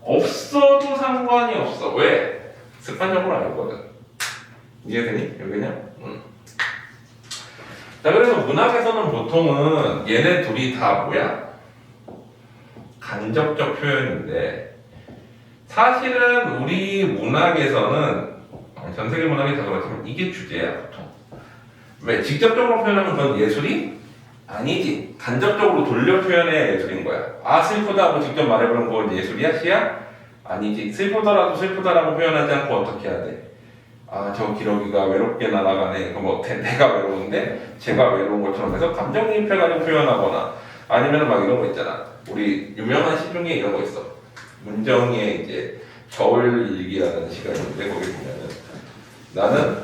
없어도 상관이 없어. 왜? 습관적으로 알거든. 이해되니? 여기냐? 자, 그래서 문학에서는 보통은 얘네 둘이 다 뭐야? 간접적 표현인데 사실은 우리 문학에서는 전 세계 문학이 다 그렇지만 이게 주제야 보통. 왜? 직접적으로 표현하면 그건 예술이 아니지. 간접적으로 돌려 표현해야 예술인 거야. 아 슬프다고 직접 말해보는 건 예술이야? 시야? 아니지. 슬프더라도 슬프다라고 표현하지 않고 어떻게 해야 돼? 아 저 기러기가 외롭게 날아가네. 그럼 어때? 내가 외로운데 제가 외로운 것처럼 해서 감정이입해가지고 표현하거나 아니면 막 이런 거 있잖아. 우리 유명한 시 중에 이런 거 있어. 문정희의 이제 겨울일기라는 시가 있는데 거기 보면은 나는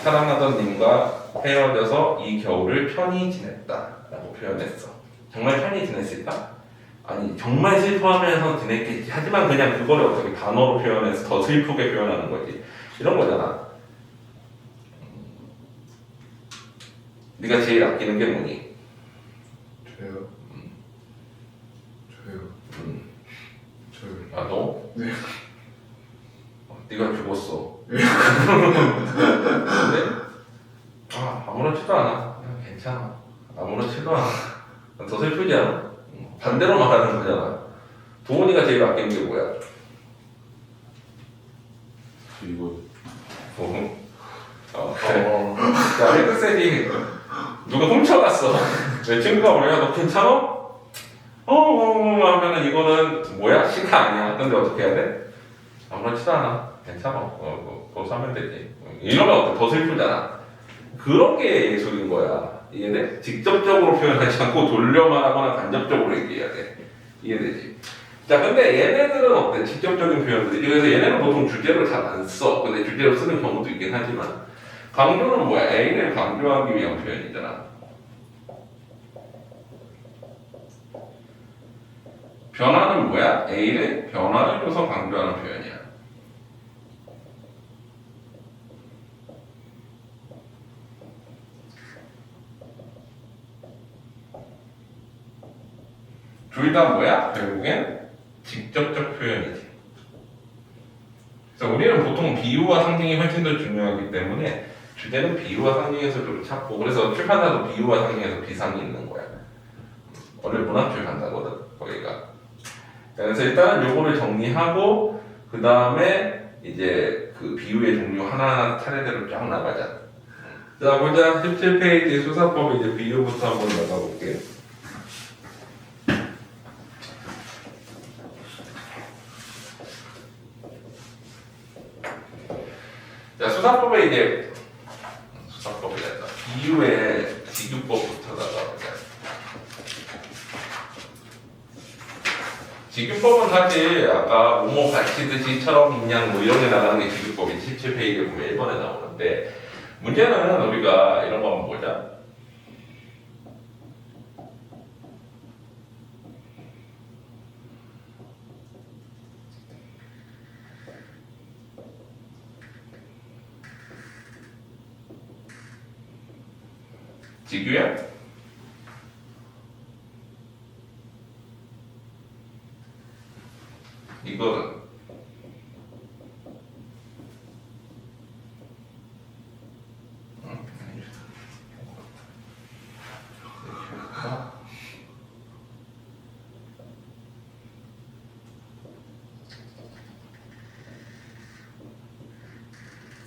사랑하던 님과 헤어져서 이 겨울을 편히 지냈다 라고 표현했어. 정말 편히 지냈을까? 아니 정말 슬퍼하면서 지냈겠지. 하지만 그냥 그거를 어떻게 단어로 표현해서 더 슬프게 표현하는 거지. 이런 거잖아. 네가 제일 아끼는 게 뭐니? 저요. 저요. 저요. 아 너? 네. 네가 죽었어. 근데 아무렇지도 않아. 그냥 괜찮아. 아무렇지도 않아. 더 슬프지 않아? 반대로 말하는 거잖아. 도훈이가 제일 아끼는 게 뭐야? 이거. 자, 헤드셋이 누가 훔쳐갔어. 내 친구가 뭐야? 너 괜찮아? 하면은 이거는 뭐야? 시가 아니야. 근데 어떻게 해야 돼? 아무렇지도 않아. 괜찮아. 그거 사면 되지. 이러면 어때? 더 슬프잖아. 그런 게 예술인 거야. 이해돼? 직접적으로 표현하지 않고 돌려 말하거나 간접적으로 얘기해야 돼. 이해되지? 자, 근데 얘네들은 어때? 직접적인 표현들이. 그래서 얘네는 보통 주제를 잘 안 써. 근데 주제로 쓰는 경우도 있긴 하지만. 강조는 뭐야? A를 강조하기 위한 표현이잖아. 변화는 뭐야? A를 변화를 줘서 강조하는 표현이야. 둘 다 뭐야? 결국엔 직접적 표현이지. 그래서 우리는 보통 비유와 상징이 훨씬 더 중요하기 때문에 주제는 비유와 상징에서 좀 찾고, 그래서 출판사도 비유와 상징에서 비상이 있는 거야. 원래 문학 출판사거든 거기가. 그래서 일단 요거를 정리하고 그 다음에 이제 그 비유의 종류 하나하나 차례대로 쫙 나가자. 자 보자. 17페이지 수사법 이제 비유부터 한번 나가볼게. 자 수사법에 이제 수사법이란다. 비유의 비교법부터 나가보자. 지규법은 사실 아까 뭐뭐 가치듯이처럼 그냥 뭐 이런 게 나가는 게 지규법이 17페이지에 보면 1번에 나오는데 문제는 우리가 이런 거 한번 보자. 지규야? 이거는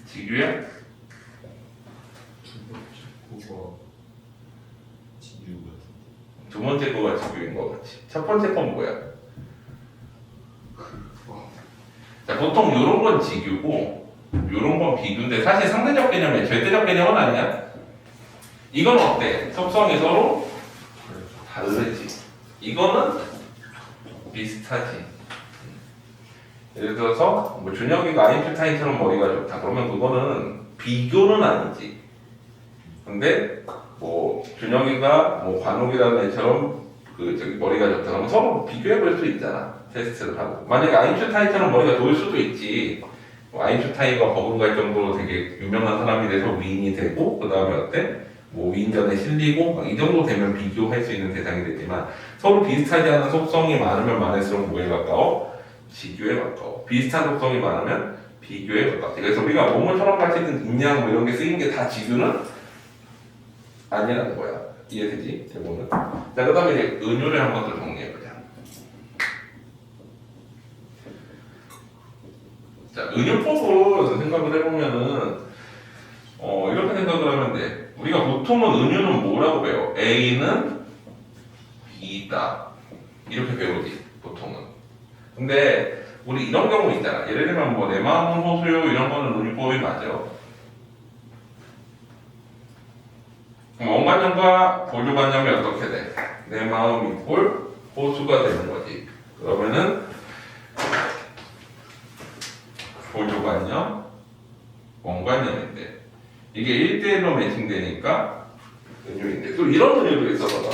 지규야? 두 번째 거가 진주 같은. 두 번째 거가 지규인 거 같지. 첫 번째 건 뭐야? 보통 이런 건 직유고 이런 건 비교인데 사실 상대적 개념이 절대적 개념은 아니야. 이건 어때? 속성이 서로 다르지. 이거는 비슷하지. 예를 들어서 뭐 준혁이가 아인슈타인처럼 머리가 좋다. 그러면 그거는 비교는 아니지. 근데 뭐 준혁이가 뭐 관욱이라는 애처럼 그 저기 머리가 좋다. 그러면 서로 비교해 볼 수 있잖아. 테스트를 하고. 만약에 아인슈타인처럼 머리가 좋을 수도 있지. 뭐 아인슈타인과 버금갈 정도로 되게 유명한 사람이 돼서 위인이 되고 그 다음에 어때? 뭐 위인전에 실리고 막 이 정도 되면 비교할 수 있는 대상이 되지만 서로 비슷하지 않은 속성이 많으면 많을수록 뭐에 가까워? 비교에 가까워. 비슷한 속성이 많으면 비교에 가깝지. 그래서 우리가 뭐뭐처럼 같이 있냐 뭐 이런 게 쓰이는 게 다 지규는 아니라는 거야. 이해되지? 대본은. 자, 그 다음에 이제 은유를 한번 더 정리해보자. 자, 은유법을 생각을 해보면은 이렇게 생각을 하면 돼. 우리가 보통은 은유는 뭐라고 배워? A는 B다. 이렇게 배우지, 보통은. 근데 우리 이런 경우 있잖아. 예를 들면 뭐 내 마음은 호수요 이런 거는 은유법이 맞아. 원관념과 보조관념이 어떻게 돼? 내 마음 이꼴 호수가 되는 거지. 그러면은 보조관념, 원관념인데 이게 1대1로 매칭되니까 은유인데 또 이런 은유도 있어 봐봐.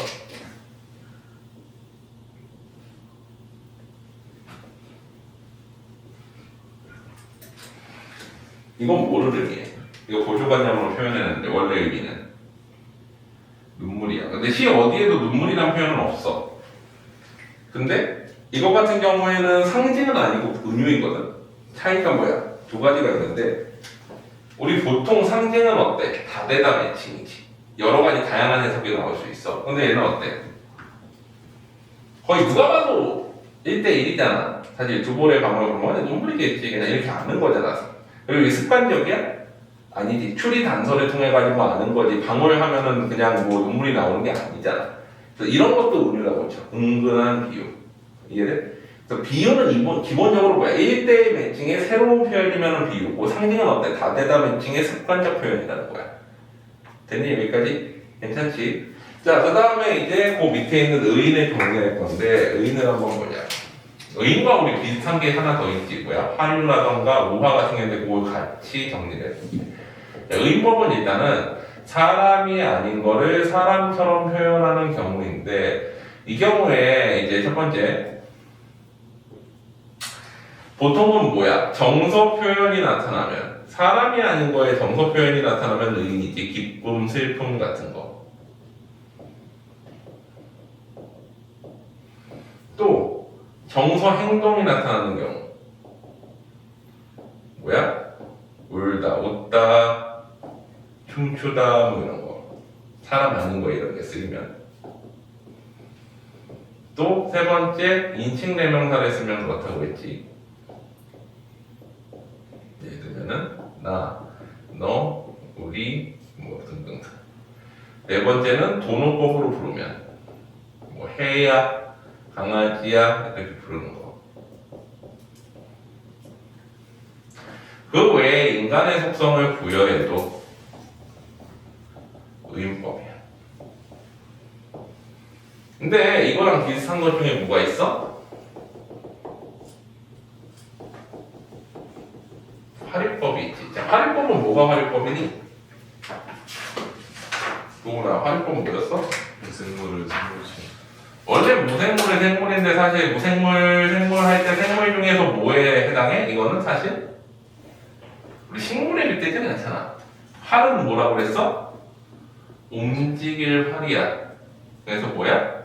이건 뭐를 의미해? 이거 보조관념으로 표현했는데 원래 의미는 눈물이야. 근데 시 어디에도 눈물이란 표현은 없어. 근데 이것 같은 경우에는 상징은 아니고 은유이거든. 차이가 뭐야? 두 가지가 있는데 우리 보통 상징은 어때? 다대다 매칭이지. 여러 가지 다양한 해석이 나올 수 있어. 근데 얘는 어때? 거의 누가 봐도 1대1이잖아. 사실 두 볼의 방울 보면 눈물이겠지. 그냥 이렇게 아는 거잖아. 그리고 이게 습관적이야? 아니지. 추리 단서를 통해 가지고 아는 거지. 방울 하면은 그냥 뭐 눈물이 나오는 게 아니잖아. 그래서 이런 것도 은유라고 쳐. 은근한 비유. 이해돼? 그래서 비유는 기본적으로 뭐야? 1대1 매칭의 새로운 표현이면 비유고 상징은 어때? 다대다 매칭의 습관적 표현이라는 거야. 됐니? 여기까지? 괜찮지? 자, 그 다음에 이제 그 밑에 있는 의인을 정리할 건데 의인을 한번 보자. 의인과 우리 비슷한 게 하나 더 있지. 뭐야? 화류라던가 우화 같은 게 있는데 그걸 같이 정리를 해볼게. 의인법은 일단은 사람이 아닌 거를 사람처럼 표현하는 경우인데 이 경우에 이제 첫 번째 보통은 뭐야? 정서 표현이 나타나면 사람이 아닌 거에 정서 표현이 나타나면 의인이지. 기쁨, 슬픔 같은 거. 또 정서 행동이 나타나는 경우 뭐야? 울다, 웃다, 춤추다 뭐 이런 거. 사람 아닌 거 이런 게 쓰이면. 또 세 번째 인칭 대명사를 쓰면 그렇다고 했지. 예를 들면은 나, 너, 우리 뭐 등등. 네 번째는 도노법으로 부르면 뭐 해야, 강아지야 이렇게 부르는 거. 그 외에 인간의 속성을 부여해도 의인법이야. 근데 이거랑 비슷한 것 중에 뭐가 있어? 화류법이 있지. 자, 화류법은 뭐가 화류법이니? 누구나 화류법은 뭐였어? 생물을 생물치. 원래 무생물은 생물인데 사실 무생물, 생물 할 때 생물 중에서 뭐에 해당해? 이거는 사실 우리 식물에 빗대지는 않잖아. 활은 뭐라고 그랬어? 움직일 활이야. 그래서 뭐야?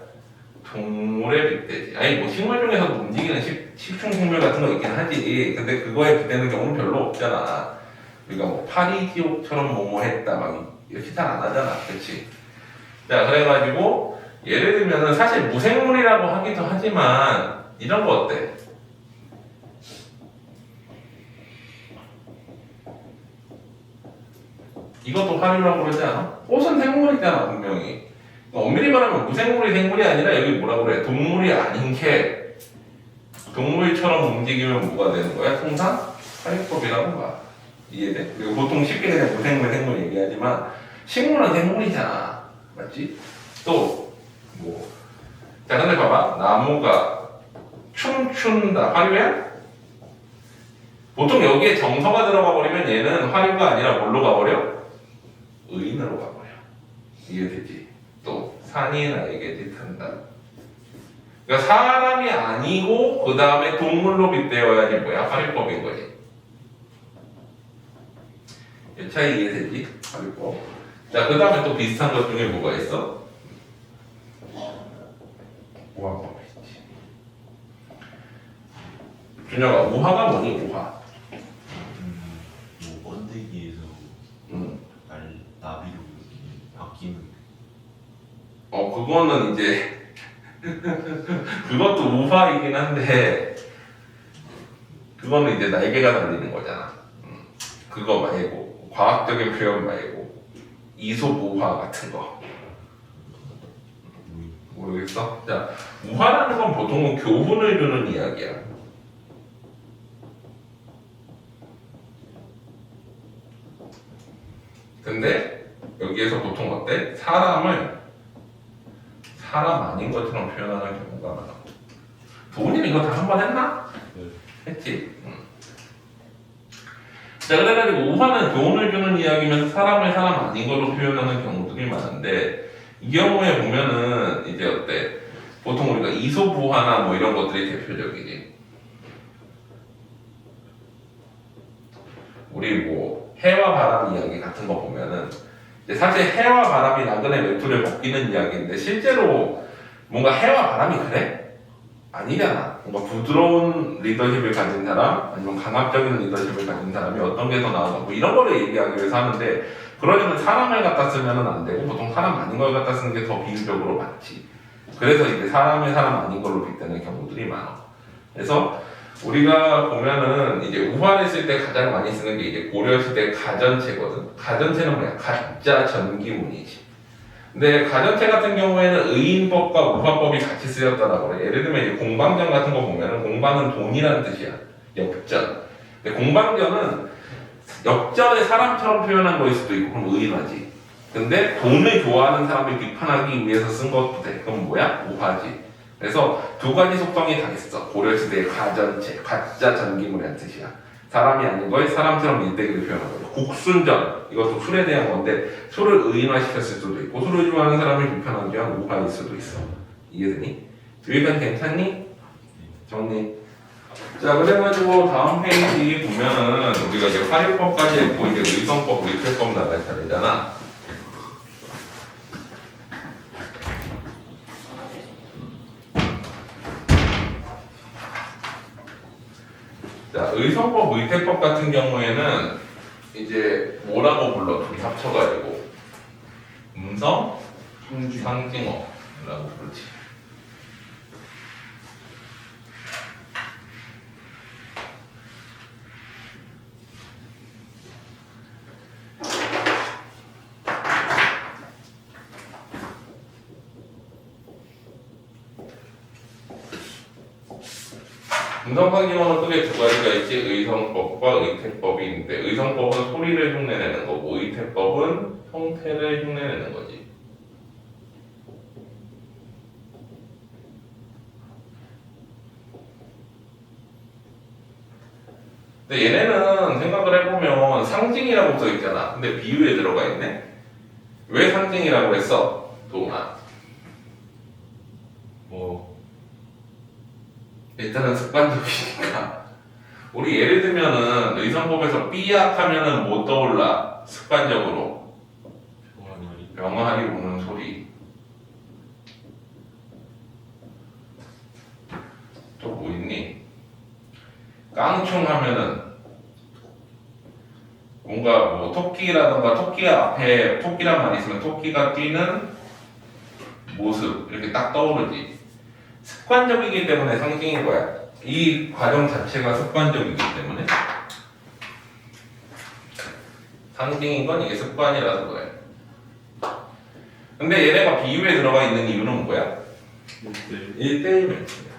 동물에 빗대지. 아니 뭐 식물 중에서도 움직이는 식충생물 같은 거 있긴 하지. 근데 그거에 빗대는 경우는 별로 없잖아. 우리가 뭐 파리지옥처럼 뭐뭐 했다 막 이렇게 잘 안 하잖아. 그렇지? 자, 그래가지고 예를 들면은 사실 무생물이라고 하기도 하지만 이런 거 어때? 이것도 화류라고 그러지 않아? 꽃은 생물이잖아 분명히. 엄밀히 말하면 무생물이 생물이 아니라 여기 뭐라고 그래? 동물이 아닌 게 동물처럼 움직이면 뭐가 되는 거야? 통상 활용법이라고 봐. 이해돼? 그리고 보통 쉽게 그냥 무생물, 생물 얘기하지만 식물은 생물이잖아. 맞지? 또 뭐. 자, 근데 봐봐. 나무가 춤춘다. 화류야? 보통 여기에 정서가 들어가 버리면 얘는 화류가 아니라 뭘로 가버려? 의인으로 가버려. 이해되지? 또 산이 나에게 짓한다. 그러니까 사람이 아니고 그 다음에 동물로 빗대어야지 뭐야? 화류법인 거지. 이 차이 이해되지? 화류법. 자, 그 다음에 또 비슷한 것 중에 뭐가 있어? 우화법이 있지. 준혁아, 우화가 뭐니? 우화. 뭐 번데기에서 나비로 이렇게 바뀌는. 그거는 이제 그것도 우화이긴 한데 그거는 이제 날개가 달리는 거잖아. 그거 말고 과학적인 표현 말고 이솝우화 같은 거 모르겠어? 자, 우화라는 건 보통은 교훈을 주는 이야기야. 근데 여기에서 보통 어때? 사람을 사람 아닌 것처럼 표현하는 경우가 많아. 도훈이는 이거 다 한 번 했나? 네. 했지. 자, 그래가지고 우화는 교훈을 주는 이야기면서 사람을 사람 아닌 걸로 표현하는 경우들이 많은데 이 경우에 보면은 이제 어때? 보통 우리가 이솝우화나 뭐 이런 것들이 대표적이지. 우리 뭐 해와 바람 이야기 같은 거 보면은 이제 사실 해와 바람이 나그네 외투를 벗기는 이야기인데 실제로 뭔가 해와 바람이 그래? 아니잖아. 뭔가 부드러운 리더십을 가진 사람 아니면 강압적인 리더십을 가진 사람이 어떤 게 더 나은가 뭐 이런 거를 얘기하기 위해서 하는데 그러려면 사람을 갖다 쓰면은 안 되고 보통 사람 아닌 걸 갖다 쓰는 게 더 비유적으로 맞지. 그래서 이제 사람을 사람 아닌 걸로 빗대는 경우들이 많아. 그래서 우리가 보면은 이제 우화를 쓸 때 가장 많이 쓰는 게 이제 고려시대 가전체거든. 가전체는 뭐야? 가짜 전기문이지. 근데 가전체 같은 경우에는 의인법과 우화법이 같이 쓰였다라고 그래. 예를 들면 이제 공방전 같은 거 보면은 공방은 돈이라는 뜻이야. 역전. 근데 공방전은 역전을 사람처럼 표현한 거일 수도 있고 그럼 의인화지. 근데 돈을 좋아하는 사람을 비판하기 위해서 쓴 것도 돼. 그럼 뭐야? 우화지. 그래서 두 가지 속성이 다 있어. 고려시대의 가전체, 가짜 전기물이라는 뜻이야. 사람이 아닌 걸 사람처럼 일대기로 표현한 거죠. 국순전, 이것도 술에 대한 건데 술을 의인화시켰을 수도 있고 술을 좋아하는 사람을 비판하기 위한 우화일 수도 있어. 이해되니? 여기까지 괜찮니? 정리. 자, 그래가지고 다음 페이지 보면은 우리가 이제 화류법까지 했고 이제 의성법, 의태법 나갈 차례잖아. 자, 의성법, 의태법 같은 경우에는 이제 뭐라고 불러? 둘이 합쳐가지고 음성, 상징어라고 부르지. 음성상징어는 크게 두 가지가 있지. 의성법과 의태법이 있는데 의성법은 소리를 흉내내는 거고 의태법은 형태를 흉내내는 거지. 근데 얘네는 생각을 해보면 상징이라고 써있잖아. 근데 비유에 들어가 있네. 왜 상징이라고 했어? 도훈아. 뭐 일단은 습관적이니까. 우리 예를 들면은 의성법에서 삐약하면은 뭐 떠올라? 습관적으로 병아리 병아리 우는 소리. 또 뭐 있니? 깡총 하면은 뭔가 뭐 토끼라던가 토끼가 앞에 토끼란 말이 있으면 토끼가 뛰는 모습 이렇게 딱 떠오르지. 습관적이기 때문에 상징인 거야. 이 과정 자체가 습관적이기 때문에 상징인 건 이게 습관이라서 그래. 근데 얘네가 비유에 들어가 있는 이유는 뭐야? 1대1 멘트야.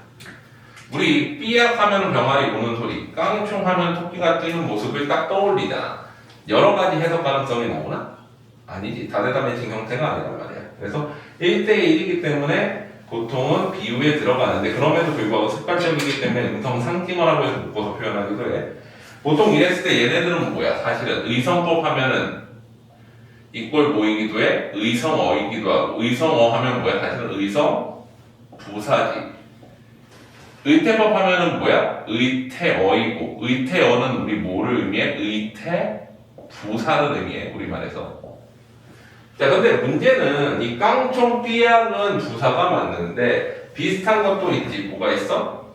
우리 삐약 하면 병아리 우는 소리, 깡총 하면 토끼가 뛰는 모습을 딱 떠올리잖아. 여러 가지 해석 가능성이 나오나? 아니지. 다대다 매칭 형태가 아니란 말이야. 그래서 1대1이기 때문에 보통은 비유에 들어가는데 그럼에도 불구하고 습관적이기 때문에 음성 상징어라고 해서 묶어서 표현하기도 해. 보통 이랬을 때 얘네들은 뭐야? 사실은 의성법 하면은 이꼴 모이기도 해. 의성어이기도 하고. 의성어 하면 뭐야? 사실은 의성 부사지. 의태법 하면은 뭐야? 의태어이고. 의태어는 우리 뭐를 의미해? 의태 부사를 의미해. 우리말에서. 자, 근데 문제는 이 깡총 삐약은 부사가 맞는데 비슷한 것도 있지. 뭐가 있어?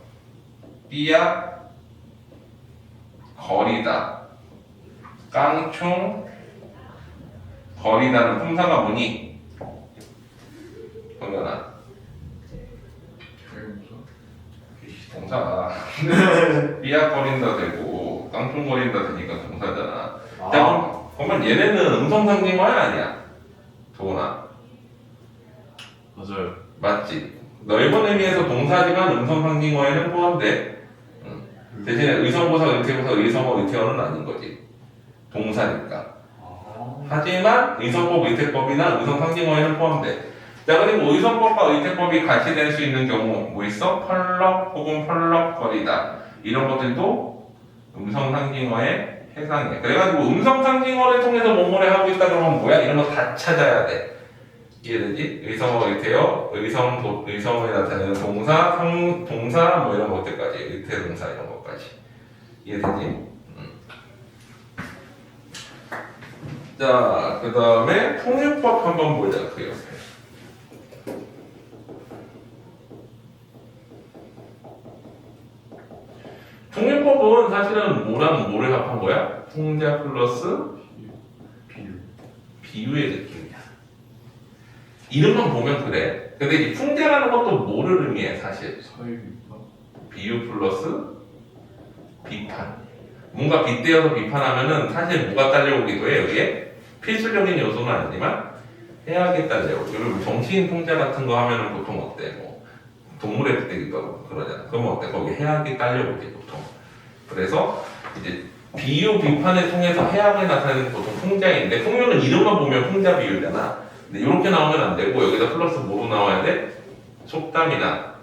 삐약 거리다. 깡총 거리다는 품사가 뭐니? 정연아. 동사가 삐약거린다 되고 깡총거린다 되니까 동사잖아. 자, 그러면 얘네는 음성상징어야 아니야? 도훈아. 맞아요. 맞지? 넓은 의미에서 동사지만 음성상징어에는 포함돼. 대신에 의성부사, 의태부사, 의성어, 의태어는 아닌 거지. 동사니까. 하지만 의성법, 의태법이나 의성상징어에는 포함돼. 자, 그리고 의성법과 의태법이 같이 될 수 있는 경우 뭐 있어? 펄럭 혹은 펄럭거리다. 이런 것들도 음성상징어에 해당해. 그래가지고 음성상징어를 통해서 뭐뭐를 하고 있다 그러면 뭐야? 이런 거 다 찾아야 돼. 이해되지? 의성어, 의태어, 의성어에 나타내는 동사, 동사 뭐 이런 것들까지, 의태 동사 이런 것까지. 이해되지? 자, 그 다음에 통일법 한번 보자. 그 옆에. 통일법은 사실은 뭐랑 뭐를 합한 거야? 통자 플러스 비유의 느낌이야. 이름만 보면 그래. 근데 이 풍자라는 것도 뭐를 의미해 사실? 사회비판. 비유 플러스 비판. 뭔가 빗대어서 비판하면은 사실 뭐가 딸려오기도 해. 여기에 필수적인 요소는 아니지만 해악이 딸려오고. 그리고 정치인 통자 같은 거 하면은 보통 어때? 뭐 동물의 빗대기도 하고 그러잖아. 그러면 어때? 거기 해악이 딸려오지 보통. 그래서 이제 비유 비판을 통해서 해악을 나타내는 보통 풍자인데 풍류는 이름만 보면 풍자 비유잖아. 근데 이렇게 나오면 안 되고 여기다 플러스 뭐로 나와야 돼? 속담이나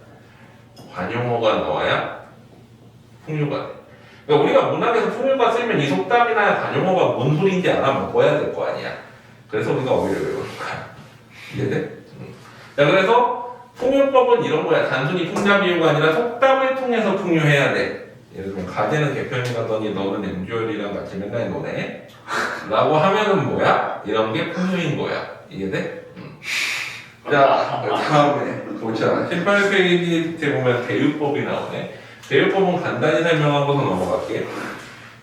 관용어가 나와야 풍류가 돼. 그러니까 우리가 문학에서 풍류가 쓰면 이 속담이나 관용어가 뭔 소리인지 알아먹어야 될 거 아니야. 그래서 우리가 어휘를 외우는 거야. 이해돼? 자, 그래서 풍류법은 이런 거야. 단순히 풍자 비유가 아니라 속담을 통해서 풍류해야 돼. 예를 들면 가재는 개편이 가더니 너는 엠주얼이랑 같이 맨날 노네 라고 하면은 뭐야? 이런 게 풍류인 거야. 이해돼? 자, 다음에 보자. 18페이지에 보면 대유법이 나오네. 대유법은 간단히 설명하고서 넘어갈게.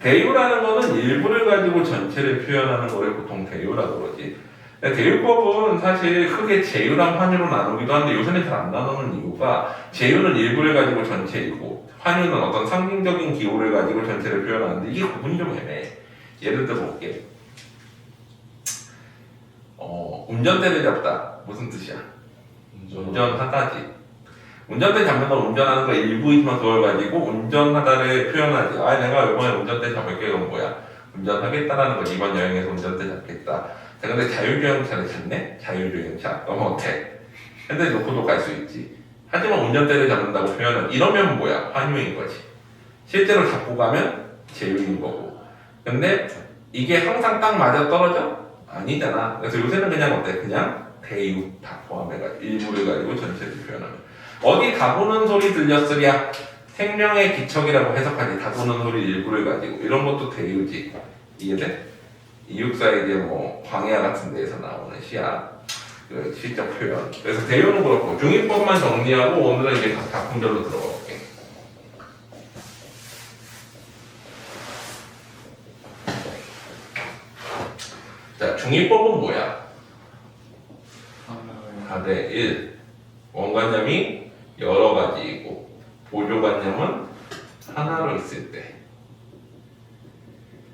대유라는 거는 일부를 가지고 전체를 표현하는 거를 보통 대유라고 그러지. 대유법은 사실 크게 제유랑 환유로 나누기도 하는데 요새는 잘 안 나누는 이유가 제유는 일부를 가지고 전체이고 환유는 어떤 상징적인 기호를 가지고 전체를 표현하는데 이게 구분이 좀 애매해. 예를 들어 볼게. 운전대를 잡다. 무슨 뜻이야? 운전하다지. 운전대 잡는 건 운전하는 거 일부이지만 그걸 가지고 운전하다를 표현하지. 아, 내가 이번에 운전대 잡을게. 그건 뭐야? 운전하겠다라는 거. 이번 여행에서 운전대 잡겠다. 자, 근데 자율주행차를 찾네? 자율주행차. 그럼 어때? 핸들 놓고도 갈 수 있지. 하지만 운전대를 잡는다고 표현은 이러면 뭐야? 환유인 거지. 실제로 잡고 가면 제유인 거고. 근데 이게 항상 딱 맞아 떨어져? 아니잖아. 그래서 요새는 그냥 어때? 그냥 대유 다 포함해가지고 일부를 가지고 전체를 표현하면 어디 다보는 소리 들렸으랴? 생명의 기척이라고 해석하지. 다보는 소리 일부를 가지고 이런 것도 대유지. 이해돼? 이육사에 이제 뭐 광야 같은 데에서 나오는 시야 그 시적 표현. 그래서 대유는 그렇고 중의법만 정리하고 오늘은 이제 각 작품별로 들어가 볼게. 자, 중의법은 뭐야? 4대 1. 원관념이 여러 가지이고 보조관념은 하나로 있을 때.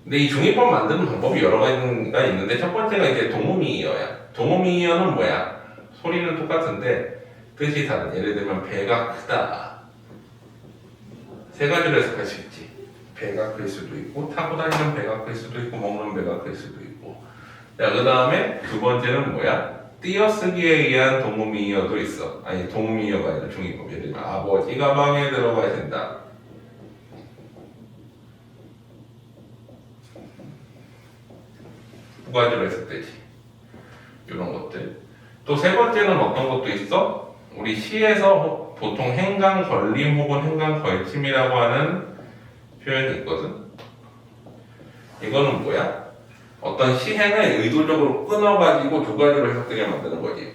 근데 이 중의법 만드는 방법이 여러 가지가 있는데 첫 번째가 이제 동음이어야. 동음이어는 뭐야? 소리는 똑같은데 뜻이 다른. 예를 들면 배가 크다. 세 가지로 해석할 수 있지. 배가 클 수도 있고 타고 다니는 배가 클 수도 있고 먹는 배가 클 수도 있고. 자, 그 다음에 두 번째는 뭐야? 띄어쓰기에 의한 동음이어도 있어. 아니 동음이어가 아니라 중이고 예를 들면 아버지가 방에 들어가신다. 두 가지로 해석되지. 이런 것들. 또 세 번째는 어떤 것도 있어? 우리 시에서 보통 행간 걸림 혹은 행간 걸침이라고 하는 표현이 있거든. 이거는 뭐야? 어떤 시행을 의도적으로 끊어가지고 두 가지로 해석되게 만드는 거지.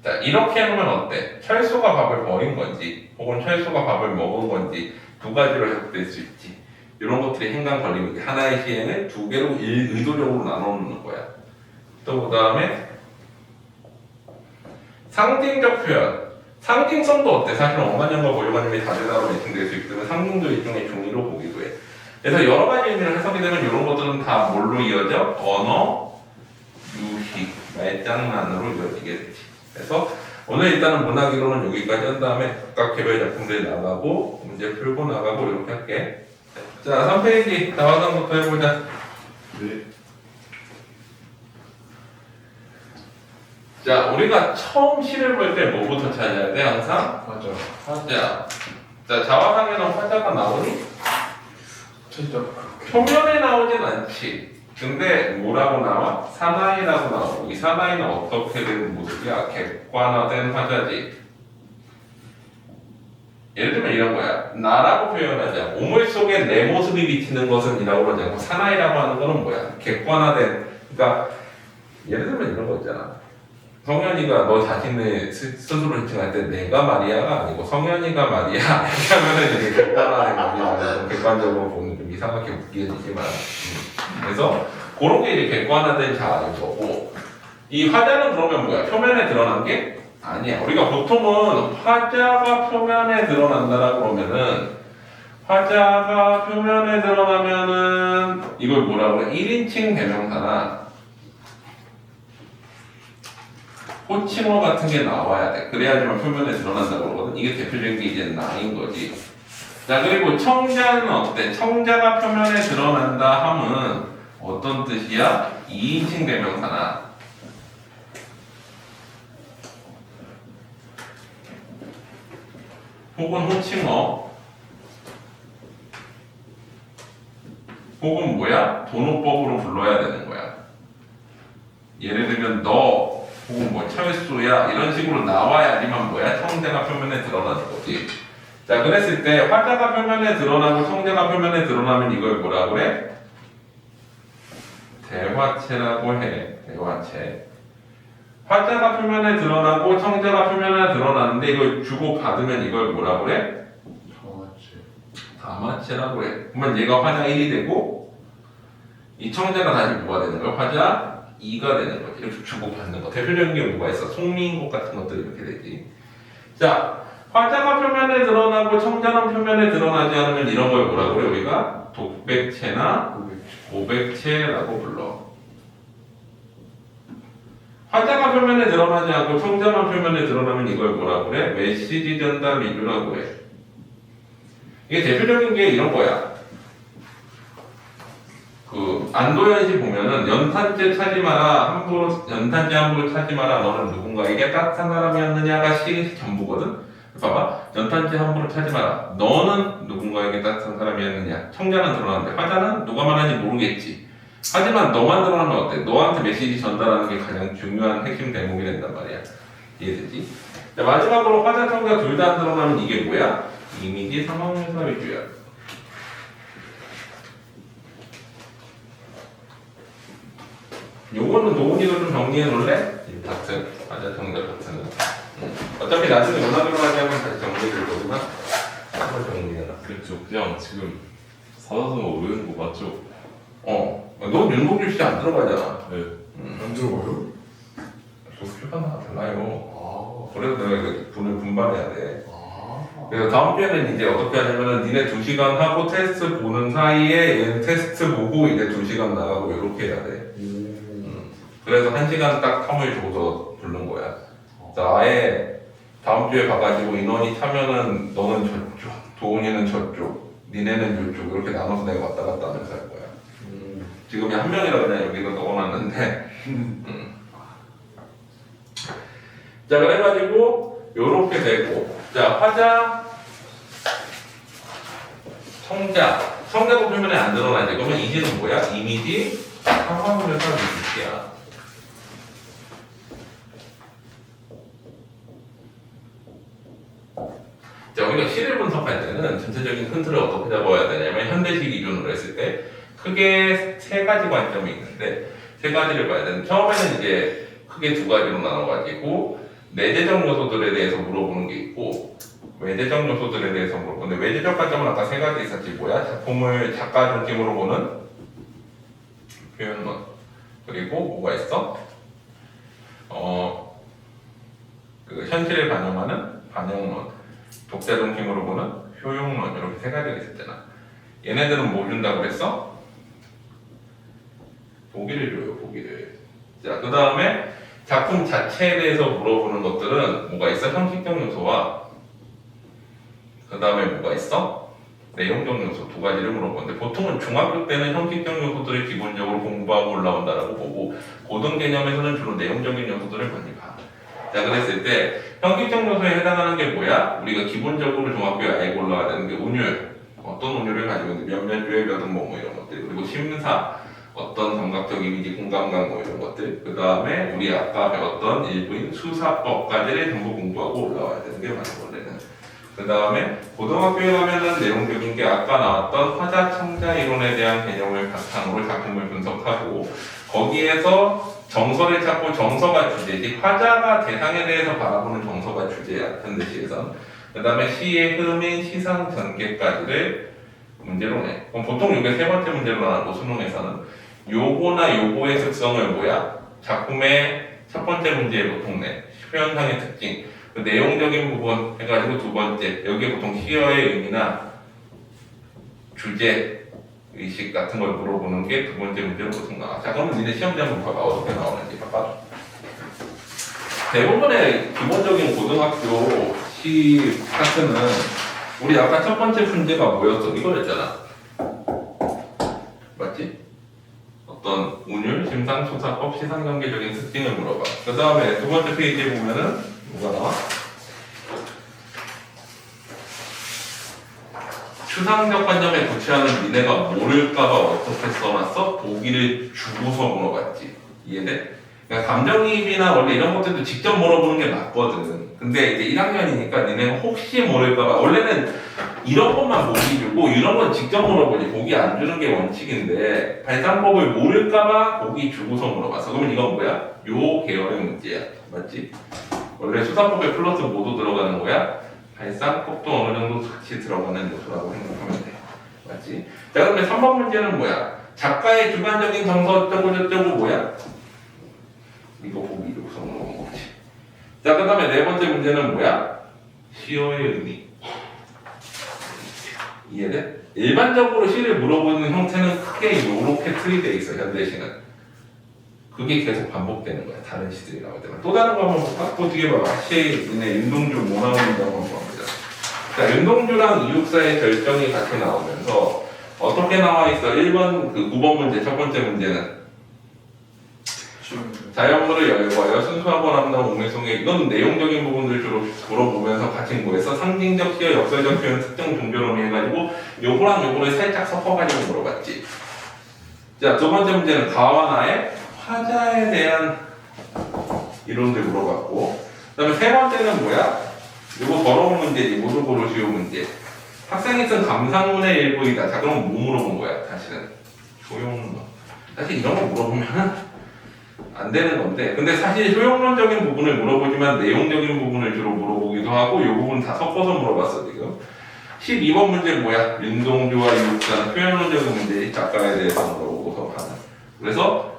자, 이렇게 하면 어때? 철수가 밥을 버린 건지 혹은 철수가 밥을 먹은 건지 두 가지로 해석될 수 있지. 이런 것들이 행간 걸림이지. 하나의 시행을 두 개로 의도적으로 나눠 놓는 거야. 또 그 다음에 상징적 표현. 상징성도 어때? 사실은 원관념과 고유관념이 다르다고 매칭될 수 있기 때문에 상징도 일종의 종이로 보기도 해. 그래서 여러 가지 의미로 해석이 되면 이런 것들은 다 뭘로 이어져? 언어, 유식, 말장난으로 이어지게 되지. 그래서 오늘 일단은 문학이론은 여기까지 한 다음에 각각 개별 작품들이 나가고 문제 풀고 나가고 이렇게 할게. 자, 3페이지 자화상부터 해보자. 네. 자, 우리가 처음 시를 볼 때 뭐부터 찾아야 돼? 항상? 맞아. 화자. 자, 자화상에는 화자가 나오니? 진짜. 표면에 나오진 않지. 근데 뭐라고 나와? 사나이라고 나오고 이 사나이는 어떻게 된 모습이야? 객관화된 화자지. 예를 들면 이런 거야. 나라고 표현하자. 우물 속에 내 모습이 비치는 것은 이라고 하지 않고 사나이라고 하는 거는 뭐야? 객관화된. 그러니까 예를 들면 이런 거 있잖아. 성현이가 너 자신을 스스로 인칭할 때 내가 마리아가 아니고 성현이가 마리아 이렇게 하면은 이게 객관화된 거지. 객관적으로 보면 좀 이상하게 웃기지만 그래서 그런 게 이제 객관화된 자아인 거고 이 화자는 그러면 뭐야? 표면에 드러난 게 아니야. 우리가 보통은 화자가 표면에 드러난다라고 그러면은 화자가 표면에 드러나면은 이걸 뭐라고 그래? 1인칭 대명사나 호칭어 같은 게 나와야 돼. 그래야지만 표면에 드러난다고 그러거든. 이게 대표적인 게 이제 나인 거지. 자, 그리고 청자는 어때? 청자가 표면에 드러난다 함은 어떤 뜻이야? 2인칭 대명사나 혹은 호칭어 혹은 뭐야? 도노법으로 불러야 되는 거야. 예를 들면 너 혹은 뭐 철수야 이런 식으로 나와야지만 뭐야? 청자가 표면에 드러나는 거지. 자, 그랬을 때 화자가 표면에 드러나고 청자가 표면에 드러나면 이걸 뭐라 그래? 대화체라고 해. 대화체. 화자가 표면에 드러나고 청자가 표면에 드러나는데 이걸 주고 받으면 이걸 뭐라 그래? 다마체라고 해. 그러면 얘가 화자 1이 되고 이 청자가 다시 뭐가 되는 거야? 화자 2가 되는 거지. 이렇게 주고 받는 거. 대표적인 게 뭐가 있어? 송미인곡 같은 것들이 이렇게 되지. 자, 화자가 표면에 드러나고 청자는 표면에 드러나지 않으면 이런 걸 뭐라 그래? 우리가 독백체나 고백체라고 불러. 화자가 표면에 드러나지 않고 청자만 표면에 드러나면 이걸 뭐라 그래? 메시지 전달 리뷰라고 해. 이게 대표적인 게 이런 거야. 그 안도현시 보면은 연탄재 차지 마라 함부로 연탄재 함부로 차지 마라 너는 누군가에게 따뜻한 사람이었느냐가 시 전부거든. 봐봐, 연탄재 함부로 차지 마라 너는 누군가에게 따뜻한 사람이었느냐. 청자는 드러나는데 화자는 누가 말하는지 모르겠지. 하지만 너만 드러나면 어때? 너한테 메시지 전달하는 게 가장 중요한 핵심 대목이 된단 말이야. 이해되지? 자, 마지막으로 화자 청자 둘 다 안 드러나면 이게 뭐야? 이미지 상황명사 위주야. 요거는 도훈이가 좀 정리해 놓을래? 같은 화자 청자 같은. 어차피 나중에 문학으로 하자면 다시 정리해 줄 거지만 한번 정리해라. 그렇죠. 그냥 지금 사자성어 외우는 거 맞죠? 넌 윤복주 씨 안 들어가잖아. 네. 안 들어가요? 도수가 달라요. 아. 그래서 내가 이거 분을 분발해야 돼. 아. 그래서 다음 주에는 이제 어떻게 하냐면은 니네 2시간 하고 테스트 보는 사이에 얘는 테스트 보고 이제 2시간 나가고 이렇게 해야 돼. 그래서 1시간 딱 텀을 줘서 부른 거야. 자, 아예 다음 주에 가가지고 인원이 차면은 너는 저쪽, 도훈이는 저쪽, 니네는 이쪽 이렇게 나눠서 내가 왔다 갔다 하면서 할 거야. 지금이 한 명이라 그냥 여기다 넣어놨는데. 자, 그래가지고 요렇게 되고, 자, 화자, 성자도 표면에 안 드러나지. 그러면 이지는 뭐야? 이미지 상황을 해서 이미지야. 자, 우리가 시를 분석할 때는 전체적인 큰 틀을 어떻게 잡아야 되냐면 현대시 기준으로 했을 때 크게 3가지 관점이 있는데 3가지를 봐야 되는데 처음에는 이제 크게 2가지로 나눠가지고 내재적 요소들에 대해서 물어보는 게 있고 외재적 요소들에 대해서 물어보는데 외재적 관점은 아까 3가지 있었지. 뭐야? 작품을 작가 중심으로 보는 표현론, 그리고 뭐가 있어? 그 현실을 반영하는 반영론, 독자 중심으로 보는 효용론, 이렇게 3가지가 있었잖아. 얘네들은 뭐 준다고 그랬어? 보기를 줘요, 보기를. 자, 그 다음에 작품 자체에 대해서 물어보는 것들은 뭐가 있어? 형식적 요소와 그 다음에 뭐가 있어? 내용적 요소 2가지를 물어보는데 보통은 중학교 때는 형식적 요소들을 기본적으로 공부하고 올라온다라고 보고 고등 개념에서는 주로 내용적인 요소들을 많이 봐. 자, 그랬을 때 형식적 요소에 해당하는 게 뭐야? 우리가 기본적으로 중학교에 알고 올라와야 되는 게 운율, 어떤 운율을 가지고 있는지 몇몇 주의 몇은 뭐 이런 것들, 그리고 심사, 어떤 감각적 이미지, 공감각 뭐 이런 것들, 그 다음에 우리 아까 배웠던 일부인 수사법까지를 전부 공부하고 올라와야 되는 게 맞는 원래는. 그 다음에 고등학교에 가면은 내용적인 게 아까 나왔던 화자 청자 이론에 대한 개념을 바탕으로 작품을 분석하고 거기에서 정서를 찾고 정서가 주제지 화자가 대상에 대해서 바라보는 정서가 주제야 현대시에선. 그 다음에 시의 흐름인 시상 전개까지를 문제로 내. 그럼 보통 이게 3번째 문제로 나오고 수능에서는 요거나 요거의 특성을 뭐야? 작품의 첫 번째 문제에 보통 내. 표현상의 특징, 그 내용적인 부분 해가지고 2번째 여기에 보통 시어의 의미나 주제 의식 같은 걸 물어보는 게 2번째 문제로 보통 나와. 자, 그러면 니네 시험지 한번 봐봐. 어떻게 나오는지 봐봐. 대부분의 기본적인 고등학교 시 파트는 우리 아까 첫 번째 문제가 뭐였어? 이거였잖아. 맞지? 어떤 운율, 심상, 수사법, 시상관계적인 특징을 물어봐. 그 다음에 2번째 페이지에 보면은 뭐가 나와? 추상적 관점에 고치하는 니네가 모를까봐 어떻게 써놨어? 보기를 주고서 물어봤지. 이해돼? 그러니까 감정이입이나 원래 이런 것들도 직접 물어보는 게 맞거든. 근데 이제 1학년이니까 니네가 혹시 모를까봐 원래는 이런 것만 보기 주고 이런 건 직접 물어보지 보기 안 주는 게 원칙인데 발산법을 모를까봐 보기 주고서 물어봤어. 그러면 이건 뭐야? 요 계열의 문제야. 맞지? 원래 수사법에 플러스 모두 들어가는 거야. 발산법도 어느 정도 같이 들어가는 요소라고 생각하면 돼. 맞지? 자, 그러면 3번 문제는 뭐야? 작가의 주관적인 정서 어쩌고 저쩌고 뭐야? 이거 보기 주고서 물어본 거지. 자, 그 다음에 4번째 문제는 뭐야? 시어의 의미. 이해돼? 일반적으로 시를 물어보는 형태는 크게 이렇게 틀이 돼 있어. 현대시는 그게 계속 반복되는 거야. 다른 시들이 나올 때만. 또 다른 거 한번 볼까? 또 뒤에 봐봐. 시, 니네 윤동주 뭐 나오는지 한번 보자. 자, 윤동주랑 이육사의 결정이 같이 나오면서 어떻게 나와 있어? 1번 그 9번 문제 첫 번째 문제는 자연물을 열거하여 순수하고 아름다운 옥내 속에 이건 내용적인 부분들 주로 물어보면서 같이 뭐했어? 상징적 시어, 역설적 표현, 특정 종교론이 해가지고 요거랑 요거를 살짝 섞어가지고 물어봤지. 자, 2번째 문제는 가와 나의 화자에 대한 이론들 물어봤고, 그 다음에 3번째는 뭐야? 요거 더러운 문제지. 모두 고르시오 문제. 학생이 쓴 감상문의 일부이다. 자, 그럼 뭐 물어본 거야? 다시는 조용론. 사실 이런 거 물어보면은 안 되는 건데, 근데 사실 효용론적인 부분을 물어보지만 내용적인 부분을 주로 물어보기도 하고 이 부분 다 섞어서 물어봤어 지금. 12번 문제 뭐야? 윤동주와 이육사는 표현론적인 문제, 작가에 대해서 물어보고서 하는. 그래서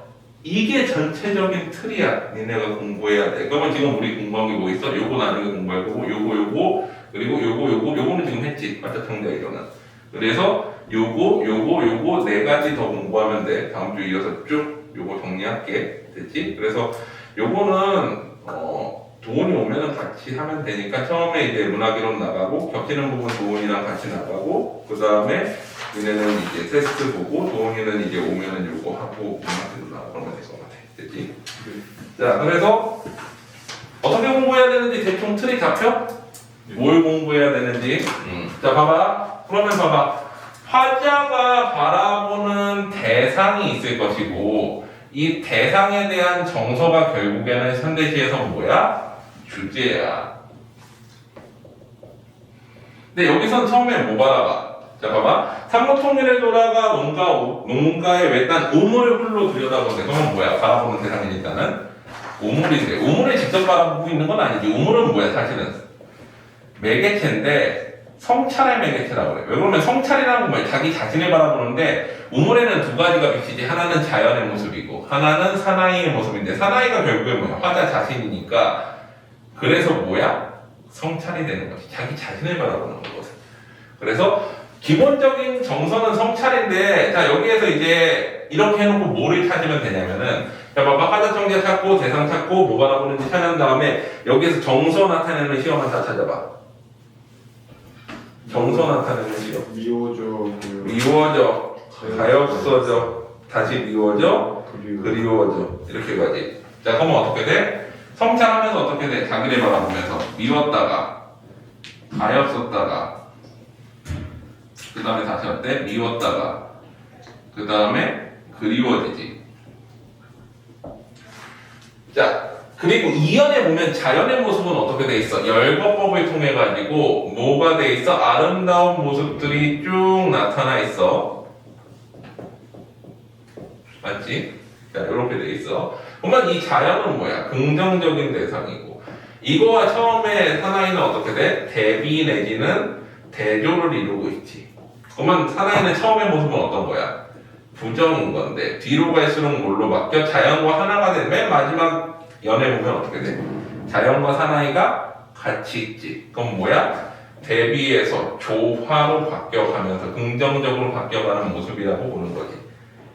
이게 전체적인 틀이야. 니네가 공부해야 돼. 그러면 지금 우리 공부한 게 뭐 있어? 요거 나중에 공부할 거고 요거 그리고 요거는 지금 했지. 맞다, 정리야 이거는. 그래서 요거 네 가지 더 공부하면 돼. 다음 주 이어서 쭉 요거 정리할게. 됐지? 그래서 요거는 도훈이 오면은 같이 하면 되니까 처음에 이제 문화기론 나가고 겹치는 부분 도훈이랑 같이 나가고 그 다음에 얘네는 이제 테스트 보고 도훈이는 이제 오면은 요거 하고 문화기론 나가고 그러면 될 것 같아. 됐지? 자, 그래서 어떻게 공부해야 되는지 대충 틀이 잡혀? 뭘 공부해야 되는지. 자, 봐봐. 그러면 봐봐. 화자가 바라보는 대상이 있을 것이고 이 대상에 대한 정서가 결국에는 현대시에서 뭐야? 주제야. 근데 여기선 처음에 뭐 바라봐? 자, 봐봐. 삼국통일을 돌아가 농가의 외딴 우물로 들여다보는데 그건 뭐야? 바라보는 대상이 일단은 우물인데 우물을 직접 바라보고 있는 건 아니지. 우물은 뭐야? 사실은 매개체인데 성찰의 매개체라고 그래. 왜 그러면 성찰이라는 건 뭐야? 자기 자신을 바라보는데 우물에는 두 가지가 비치지. 하나는 자연의 모습이고 하나는 사나이의 모습인데 사나이가 결국에 뭐야? 화자 자신이니까 그래서 뭐야? 성찰이 되는 거지. 자기 자신을 바라보는 거거든. 그래서 기본적인 정서는 성찰인데 자 여기에서 이제 이렇게 해놓고 뭐를 찾으면 되냐면은 자 봐봐. 화자 정자 찾고 대상 찾고 뭐 바라보는지 찾은 다음에 여기에서 정서 나타내는 시험을 다 찾아봐. 정서 나타내는 시험. 미워져, 가엾어져, 다시 미워져, 그리워져 이렇게 가지. 자 그러면 어떻게 돼? 성찰하면서 어떻게 돼? 자기를 바라보면서 미웠다가 가엾었다가 그 다음에 다시 어때? 미웠다가 그 다음에 그리워지지. 자 그리고 이연에 보면 자연의 모습은 어떻게 돼 있어? 열거법을 통해 가지고 뭐가 돼 있어? 아름다운 모습들이 쭉 나타나 있어. 맞지? 자 이렇게 돼 있어. 그러면 이 자연은 뭐야? 긍정적인 대상이고 이거와 처음에 사나이는 어떻게 돼? 대비 내지는 대조를 이루고 있지. 그러면 사나이는 처음의 모습은 어떤 거야? 부정인 건데 뒤로 갈수록 뭘로 바뀌어? 자연과 하나가 된 맨 마지막 연애 보면 어떻게 돼? 자연과 사나이가 같이 있지. 그럼 뭐야? 대비에서 조화로 바뀌어가면서 긍정적으로 바뀌어가는 모습이라고 보는 거지.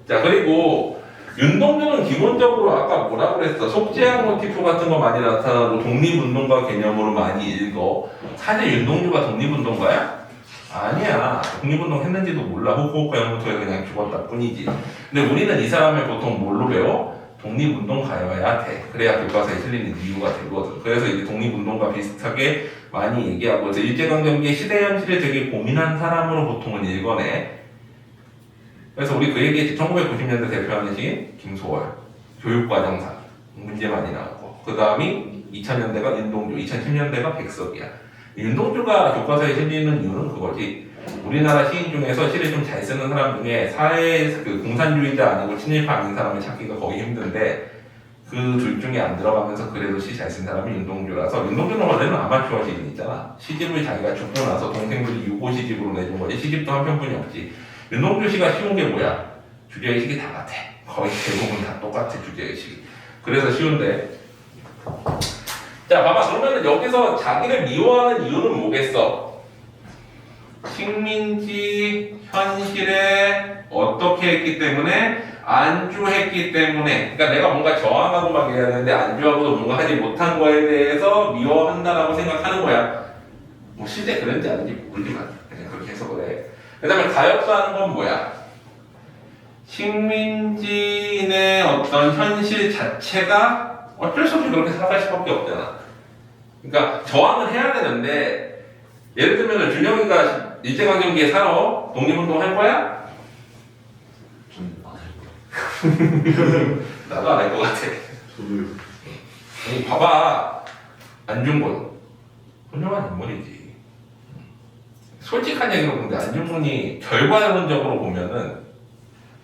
자 그리고 윤동주는 기본적으로 아까 뭐라 그랬어? 속죄한 모티프 같은 거 많이 나타나고 독립운동가 개념으로 많이 읽어. 사실 윤동주가 독립운동가야? 아니야. 독립운동 했는지도 몰라. 후쿠오카 연구소에 그냥 죽었다 뿐이지. 근데 우리는 이 사람을 보통 뭘로 배워? 독립운동가여야 돼. 그래야 교과서에 실리는 이유가 되거든. 그래서 이제 독립운동과 비슷하게 많이 얘기하고 일제강점기의 시대 현실을 되게 고민한 사람으로 보통은 읽어내. 그래서 우리 그 얘기했지. 1990년대 대표하는 시인 김소월 교육과정상 문제 많이 나왔고 그 다음이 2000년대가 윤동주 2010년대가 백석이야. 윤동주가 교과서에 실리는 이유는 그거지. 우리나라 시인 중에서 시를 좀 잘 쓰는 사람 중에 사회 그 공산주의자 아니고 친일파 아닌 사람을 찾기가 거의 힘든데 그 둘 중에 안 들어가면서 그래도 시 잘 쓴 사람이 윤동주라서 윤동주는 원래는 아마추어 시인이잖아. 시집을 자기가 죽고 나서 동생들이 유고 시집으로 내준 거지. 시집도 한 편뿐이 없지. 윤동주 시가 쉬운 게 뭐야? 주제의식이 다 같아. 거의 대부분 다 똑같아 주제의식이. 그래서 쉬운데 자 봐봐. 그러면 여기서 자기를 미워하는 이유는 뭐겠어? 식민지 현실에 어떻게 했기 때문에 안주했기 때문에 그러니까 내가 뭔가 저항하고 막 이래야 되는데 안주하고도 뭔가 하지 못한 거에 대해서 미워한다라고 생각하는 거야. 뭐 실제 그런지 아닌지 모르지만 그냥 그렇게 해서 그래. 그 다음에 가엾어하는 건 뭐야? 식민지인의 어떤 현실 자체가 어쩔 수 없이 그렇게 살아갈 수밖에 없잖아. 그러니까 저항을 해야 되는데 예를 들면 준영이가 일제강점기에 살아 독립운동 할 거야? 나도 안 할 것 같아. 저도요. 아니 봐봐 안중근 훌륭한 인물이지. 솔직한 얘기로 근데 안중근이 결과론적으로 보면은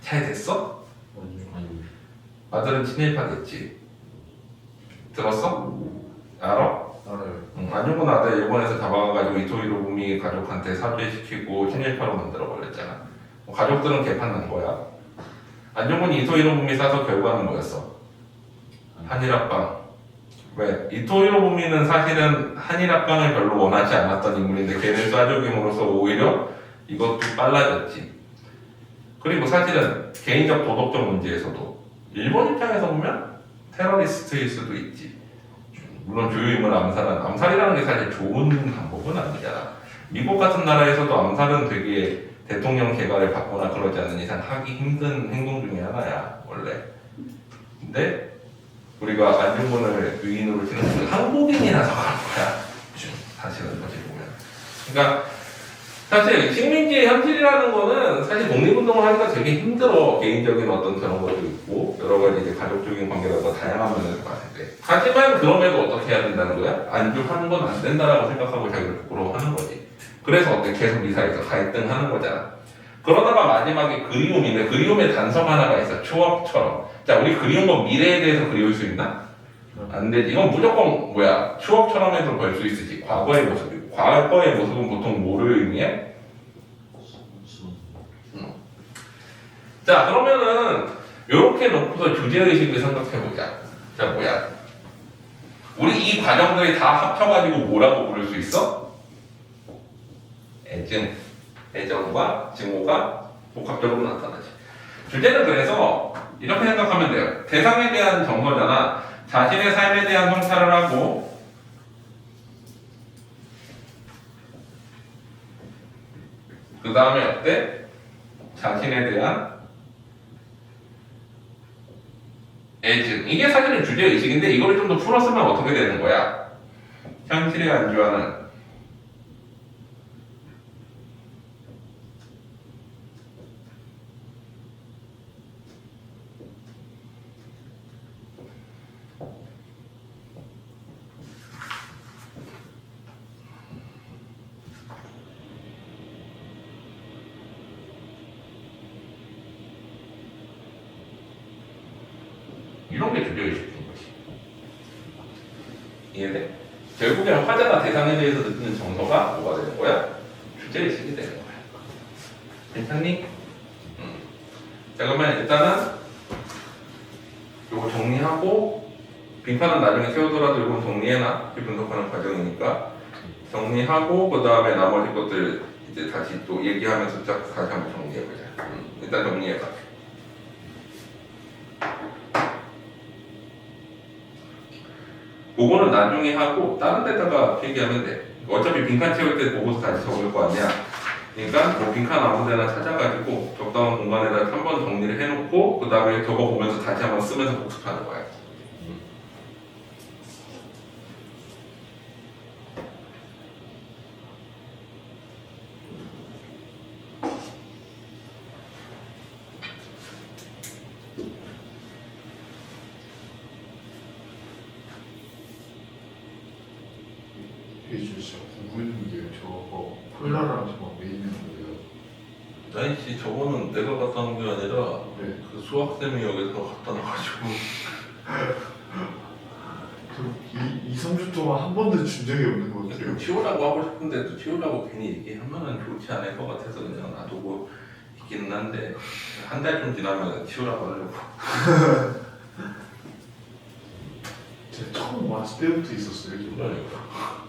잘 됐어? 아들은 친일파 됐지. 들었어? 알아? 알아요. 안중근 아들 일본에서 잡아가지고 이토 히로부미 가족한테 사죄시키고 친일파로 만들어버렸잖아. 가족들은 개판 난 거야. 안중근이 이토 히로부미 사서 결과는 뭐였어? 한일합방 왜? 이토 히로부미는 사실은 한일 합방을 별로 원하지 않았던 인물인데 걔를 쏴죽임으로써 오히려 이것도 빨라졌지. 그리고 사실은 개인적 도덕적 문제에서도 일본 입장에서 보면 테러리스트일 수도 있지. 물론 주요 인물 암살이라는 게 사실 좋은 방법은 아니잖아. 미국 같은 나라에서도 암살은 되게 대통령 재가를 받거나 그러지 않는 이상 하기 힘든 행동 중에 하나야 원래. 근데 우리가 안중근을 위인으로 치는 건 한국인이라서 그런 거야. 사실은 어찌 보면. 그러니까 사실 식민지의 현실이라는 거는 사실 독립운동을 하기가 되게 힘들어. 개인적인 어떤 그런 것도 있고 여러 가지 이제 가족적인 관계라서 다양한 면에서 봤을 때. 하지만 그럼에도 어떻게 해야 된다는 거야? 안주하는 건 안 된다라고 생각하고 자기를 부끄러워하는 거지. 그래서 어떻게 계속 이 사이에서 갈등하는 거잖아. 그러다가 마지막에 그리움인데 그리움의 단성 하나가 있어. 추억처럼. 자, 우리 그리운 건 미래에 대해서 그리울 수 있나? 안 되지. 이건 무조건 뭐야? 추억처럼 해서 볼 수 있으지. 과거의 모습이고. 과거의 모습은 보통 뭐를 의미해? 자, 그러면은 이렇게 놓고서 주제의식을 생각해보자. 자, 뭐야? 우리 이 과정들이 다 합쳐가지고 뭐라고 부를 수 있어? 애증. 애정과 증오가 복합적으로 나타나지. 주제는 그래서 이렇게 생각하면 돼요. 대상에 대한 정서잖아. 자신의 삶에 대한 성찰을 하고 그 다음에 어때? 자신에 대한 애증. 이게 사실은 주제의식인데 이거를 좀 더 풀었으면 어떻게 되는 거야? 현실에 안주하는 이런 게 주제의식인 거지. 이해돼? 결국엔 화자가 대상에 대해서 느끼는 정서가 뭐가 되는 거야? 주제의식이 되는 거야. 괜찮니? 자, 그러면 일단은 이거 정리하고 빈칸은 나중에 세우더라도 이건 정리해놔. 분석하는 과정이니까 정리하고 그 다음에 나머지 것들 이제 다시 또 얘기하면서 다시 한번 정리해보자. 일단 정리해봐. 그거는 나중에 하고 다른 데다가 필기하면 돼. 어차피 빈칸 채울 때 보고서 다시 적을 거 아니야. 그러니까 뭐 빈칸 아무 데나 찾아가지고 적당한 공간에다 한 번 정리를 해놓고 그 다음에 적어 보면서 다시 한번 쓰면서 복습하는 거야. 이게 진짜 궁금했는 게 저거 폴라랑 저거 왜 있는 거예요? 아니지, 저거는 내가 갖다 놓은 게 아니라 네. 그 수학쌤이 여기서 갖다 놔가지고. 저 2-3주 동안 한 번도 준 적이 없는 것 같아요. 치우라고 하고 싶은데도 치우라고 괜히 얘기하면은 좋지 않을 것 같아서 그냥 놔두고 있기는 한데 한 달쯤 지나면 치우라고 하려고. 제가 처음 왔을 때부터 있었어요. 좀. 그러니까.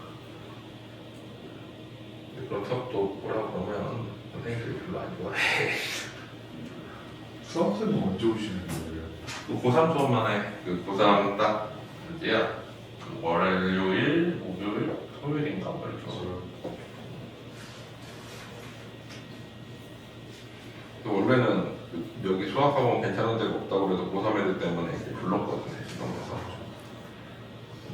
그렇다고 또 뭐라 그러면 선생님들이 별로 안 좋아해. 수학생은 언제 오시는 거예요? 그 고3 수업만 해. 그 고3 딱 이제야 그 월요일, 목요일, 토요일인가 말이죠. 원래는 여기 수학학원 괜찮은 데가 없다고 그래서 고3 애들 때문에 이제 불렀거든요. 시동에서.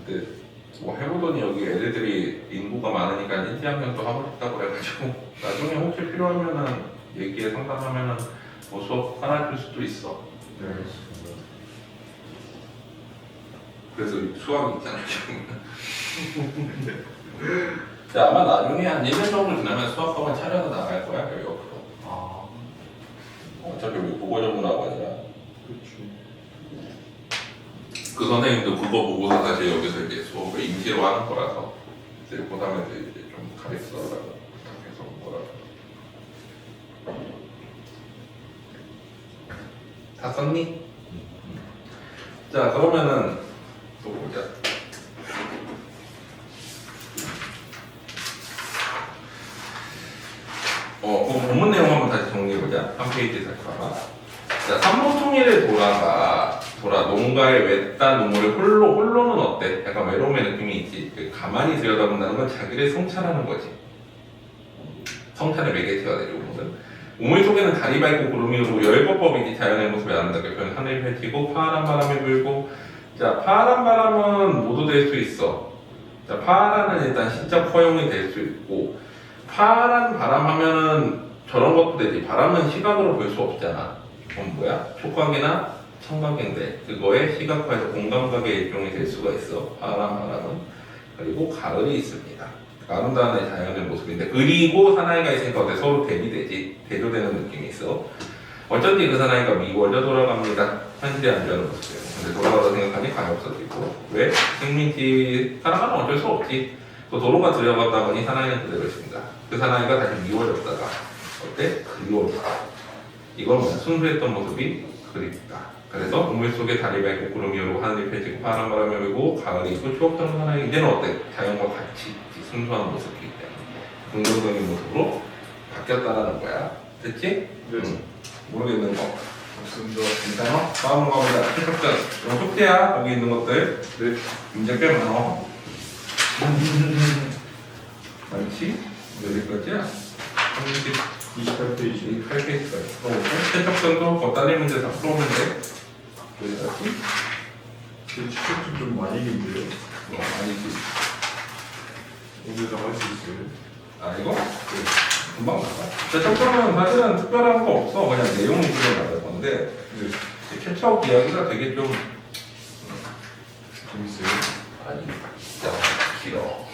근데 뭐 해보더니 여기 애들이 인구가 많으니까 1, 2학년 또 하고 싶다고 그래가지고 나중에 혹시 필요하면은 얘기해 상담하면은 뭐 수업 깔아줄 수도 있어. 네, 알겠습니다. 그래서 수학이 있잖아요. 자, 아마 나중에 한 1년 정도 지나면 수학학원 차려서 나갈 거야. 여기 옆으로. 아, 어차피 우리 국어 전문학원이라. 그렇죠. 그 선생님도 그거 보고서 사실 여기서 이제 수업을 임시로 하는 거라서 이제 고3에서 이제 좀 가르쳐달라고 부탁해서 온 거라서. 다 썼니? 자, 그러면은 또 보자. 본문 내용 한번 다시 정리해보자. 한 페이지 다시 봐봐. 자, 삼모통일의 돌아 농가의 외딴 우물을 홀로는 어때? 약간 외로움의 느낌이 있지. 가만히 들여다본다는 건 자기를 성찰하는 거지. 성찰의 매개체가 되죠, 우물은. 우물 속에는 달이 밝고 구름이 오르고 열법법이지. 자연의 모습에 아름답게 표현. 하늘이 펼치고 파란 바람이 불고. 자, 파란 바람은 모두 될 수 있어. 자, 파란은 일단 시적 허용이 될 수 있고, 파란 바람 하면은 저런 것도 되지. 바람은 시각으로 볼 수 없잖아. 그건 뭐야? 촉각이나 청각인데 그거에 시각화해서 공감각의 일종이 될 수가 있어. 바람은. 그리고 가을이 있습니다. 아름다운 자연의 모습인데, 그리고 사나이가 있으니까 어때? 서로 대비되지. 대조되는 느낌이 있어. 어쩐지 그 사나이가 미워져 돌아갑니다. 현실에 안주하는 모습이에요. 근데 돌아가다 생각하니 감이 없어지고. 왜? 식민지 살아가면 어쩔 수 없지. 또 도로가 들여갔다 보니 사나이는 그대로 있습니다. 그 사나이가 다시 미워졌다가 어때? 그리워졌다. 이건 뭐야? 순수했던 모습이 그립다. 그래서 우물 속에 달이 밝고 구름이 오르고 하늘이 펼치고 파란 바람이 불고 가을이 있고 추억처럼 사나이. 이제는 어때? 자연과 같이 순수한 모습이기 때문에 긍정적인 모습으로 바뀌었다라는 거야. 됐지? 네. 모르겠는 거. 없습니다. 괜찮아? 다음으로 가보자. 해석전. 이거 숙제야. 거기 있는 것들. 네. 문제 꽤 많아. 많지? 몇 개까지야? 28페이지. 8페이지까지. 해석전도 더 딸린 문제 다 풀어오면 돼. 여기까지. 추측 좀 많이 긴데요. 아니지. 오늘도 할 수 있어요. 아, 이거? 네. 금방 나가. 해석전은 사실은 특별한 거 없어. 그냥 내용 위주로 나갈 건데, 네. 캐치아웃 이야기가 되게 좀, 재밌어요. 아니, 진짜 길어.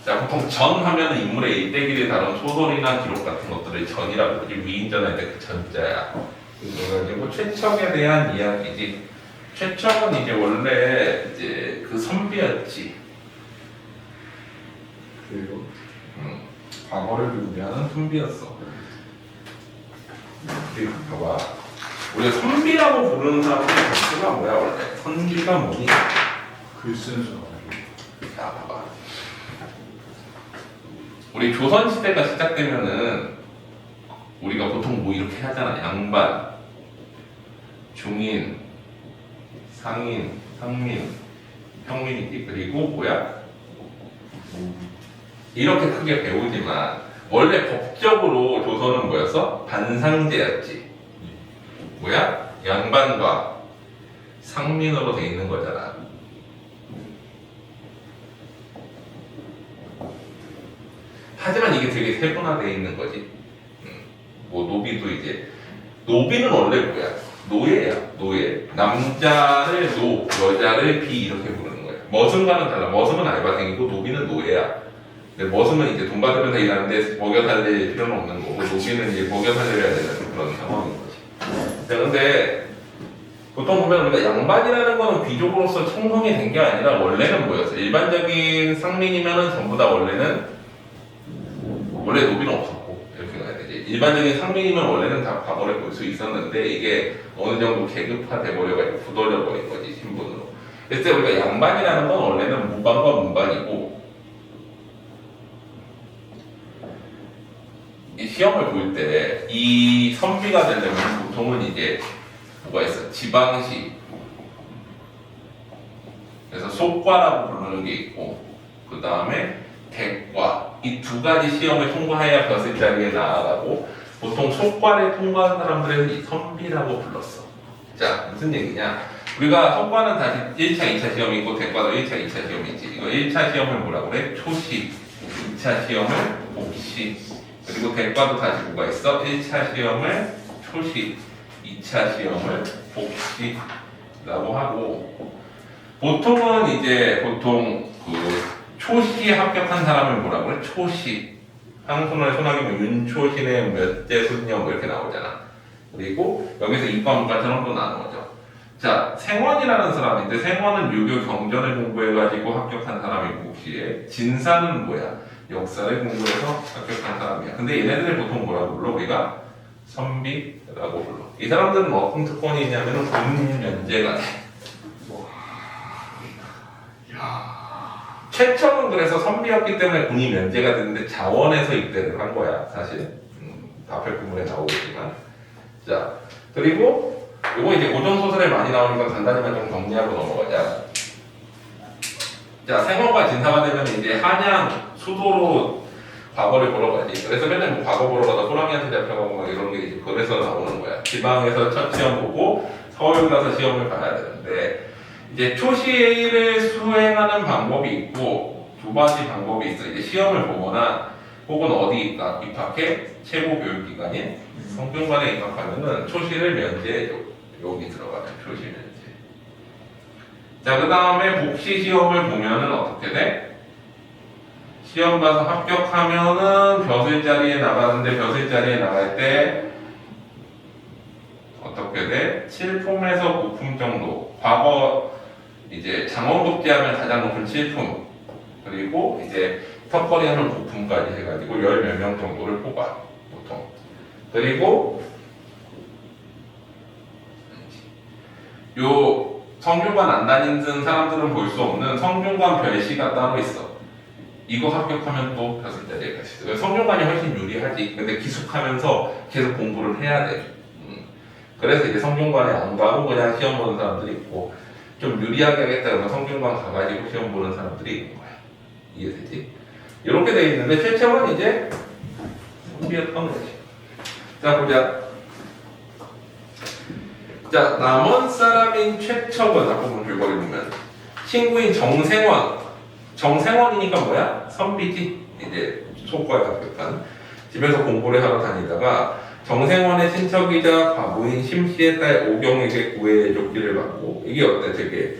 자, 보통 전 하면은 인물의 일대기를 다룬 소설이나 기록 같은 것들을 전이라고 그러지. 위인전할 때 그 전자야. 그래가지고 최척에 대한 이야기지. 최척은 이제 원래 이제 그 선비였지. 그래요. 과거를 의미하는 선비였어. 그리고 봐봐. 우리가 선비라고 부르는 사람들의 정체가 뭐야 원래? 선비가 뭐니? 글 쓰는 사람. 자, 봐봐. 우리 조선 시대가 시작되면은 우리가 보통 뭐 이렇게 하잖아. 양반, 중인, 상인, 상민, 평민이지. 그리고 뭐야? 이렇게 크게 배우지만 원래 법적으로 조선은 뭐였어? 반상제였지. 뭐야? 양반과 상민으로 돼 있는 거잖아. 하지만 이게 되게 세분화되어 있는 거지. 뭐 노비도 이제 노비는 원래 뭐야? 노예야. 노예. 남자를 노, 여자를 비 이렇게 부르는 거야. 머슴과는 달라. 머슴은 알바생이고 노비는 노예야. 근데 머슴은 이제 돈 받으면서 일하는데 먹여 살릴 필요는 없는 거고, 노비는 이제 먹여 살려야 되는 그런 상황인 거지. 자, 근데 보통 보면 우리가 양반이라는 거는 귀족으로서 청성이 된 게 아니라 원래는 뭐였어? 일반적인 상민이면은 전부 다 원래 노비는 없었고 이렇게 가야 되지. 일반적인 상민이면 원래는 다 과거를 볼 수 있었는데 이게 어느 정도 계급화돼 버려가지고 굳어져 버린 거지, 신분으로. 그래서 우리가 양반이라는 건 원래는 무반과 문반이고, 이 시험을 볼 때 이 선비가 되려면 보통은 이제 뭐가 있어? 지방시. 그래서 속과라고 부르는 게 있고, 그 다음에 대과. 이 두 가지 시험을 통과해야 벼슬 자리에 나아가고, 보통 속과를 통과한 사람들은 이 선비라고 불렀어. 자, 무슨 얘기냐? 우리가 속과는 다시 1차, 2차 시험이 있고, 대과도 1차, 2차 시험이 있지. 이거 1차 시험을 뭐라고 그래? 초시. 2차 시험을 복시. 그리고 대과도 다시 뭐가 있어? 1차 시험을 초시. 2차 시험을 복시라고 하고, 보통은 이제 보통 그 초시에 합격한 사람을 뭐라고 그래? 초시. 항손을 손학이면 윤초신의 몇째 손녀 뭐 이렇게 나오잖아. 그리고 여기서 이과 문과처럼 또 나누어져. 자, 생원이라는 사람인데, 생원은 유교 경전을 공부해가지고 합격한 사람이고, 복시에. 진사는 뭐야? 역사를 공부해서 합격한 사람이야. 근데 얘네들을 보통 뭐라고 불러? 우리가 선비라고 불러. 이 사람들은 어떤 특권이 있냐면은 군면제가 돼. 최첨은 그래서 선비였기 때문에 군이 면제가 됐는데 자원에서 입대를 한 거야 사실. 앞에 부분에 나오겠지만. 자 그리고 이거 이제 고전 소설에 많이 나오니까 간단히만 좀 정리하고 넘어가자. 자 생원과 진사가 되면 이제 한양 수도로 과거를 보러 가지. 그래서 맨날 뭐 과거 보러 가다 호랑이한테 잡혀가고 막 이런 게 이제 그래서 나오는 거야. 지방에서 첫 시험 보고 서울 가서 시험을 봐야 되는데 이제 초시를 수행하는 방법이 있고 두 가지 방법이 있어. 이제 시험을 보거나 혹은 어디 입학해 최고 교육기관인 성균관에 입학하면은 초시를 면제해줘. 여기 들어가면 초시 면제. 자, 그 다음에 복시 시험을 보면은 어떻게 돼? 시험 가서 합격하면은 벼슬 자리에 나가는데 벼슬 자리에 나갈 때 어떻게 돼? 7품에서 9품 정도. 과거 이제 장원급제하면 가장 높은 7품. 그리고 이제 턱걸이 하면 9품까지 해가지고 10몇 명 정도를 뽑아. 보통. 그리고 요 성균관 안 다니는 사람들은 볼 수 없는 성균관 별시가 따로 있어. 이거 합격하면 또 벼슬 자리에 갈 수 있어. 성균관이 훨씬 유리하지. 근데 기숙하면서 계속 공부를 해야 돼. 그래서 이제 성균관에 안 가고 그냥 시험 보는 사람들이 있고 좀 유리하게 하겠다 그러면 성균관 가가지고 시험 보는 사람들이 있는 거야. 이해되지? 이렇게 돼 있는데 최첨은 이제 선비였던 거지. 자 보자. 자 남원 사람인 최첨은 앞부분 줄거리 보면 친구인 정생원이니까 뭐야? 선비지. 이제 소과에 합격한 집에서 공부를 하러 다니다가 정생원의 친척이자 과부인 심씨의 딸 오경에게 구해줬기를 받고 이게 어때? 되게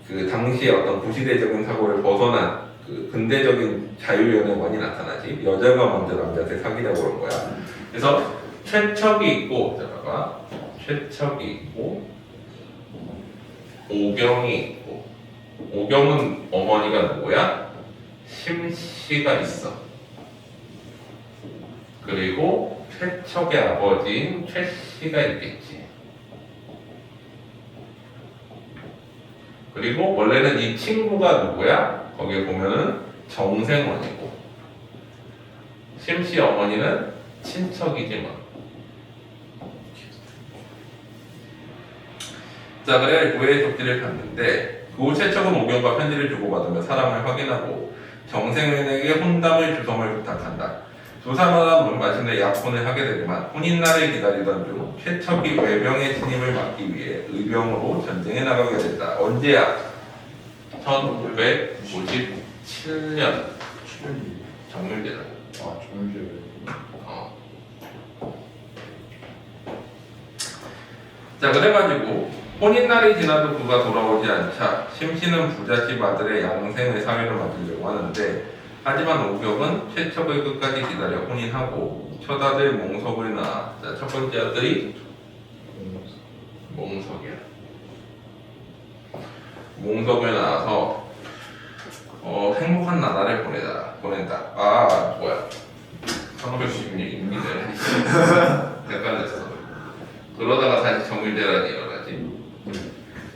그 당시에 어떤 구시대적인 사고를 벗어난 그 근대적인 자유연애관이 나타나지. 여자가 먼저 남자한테 사귀자고 그런 거야. 그래서 최척이 있고 잠깐만 최척이 있고 오경이 있고 오경은 어머니가 누구야? 심씨가 있어. 그리고 최척의 아버지인 최씨가 있겠지. 그리고 원래는 이 친구가 누구야? 거기에 보면은 정생원이고 심씨 어머니는 친척이지만. 자 그래 구해의 족지를 갔는데 그 후 최척은 오경과 편지를 주고받으며 사랑을 확인하고 정생원에게 혼담을 주성을 부탁한다. 두 사람은 마침내 약혼을 하게 되지만 혼인날을 기다리던 중 최척이 외병의 진입을 막기 위해 의병으로 전쟁에 나가게 됐다. 언제야? 1957년 7년이 정률제다. 정규 자 그래가지고 혼인날이 지나도 그가 돌아오지 않자 심씨는 부잣집 아들의 양생의 사위를 맡으려고 하는데 하지만 오경은 최척을 끝까지 기다려 혼인하고 첫 아들 몽석을 낳아. 자, 첫 번째 아들이 몽석이야. 몽석을 낳아서 행복한 나날을 보낸다. 아 뭐야? 1516년이네. 헷갈렸어. 그러다가 다시 정밀대란이 일어나지.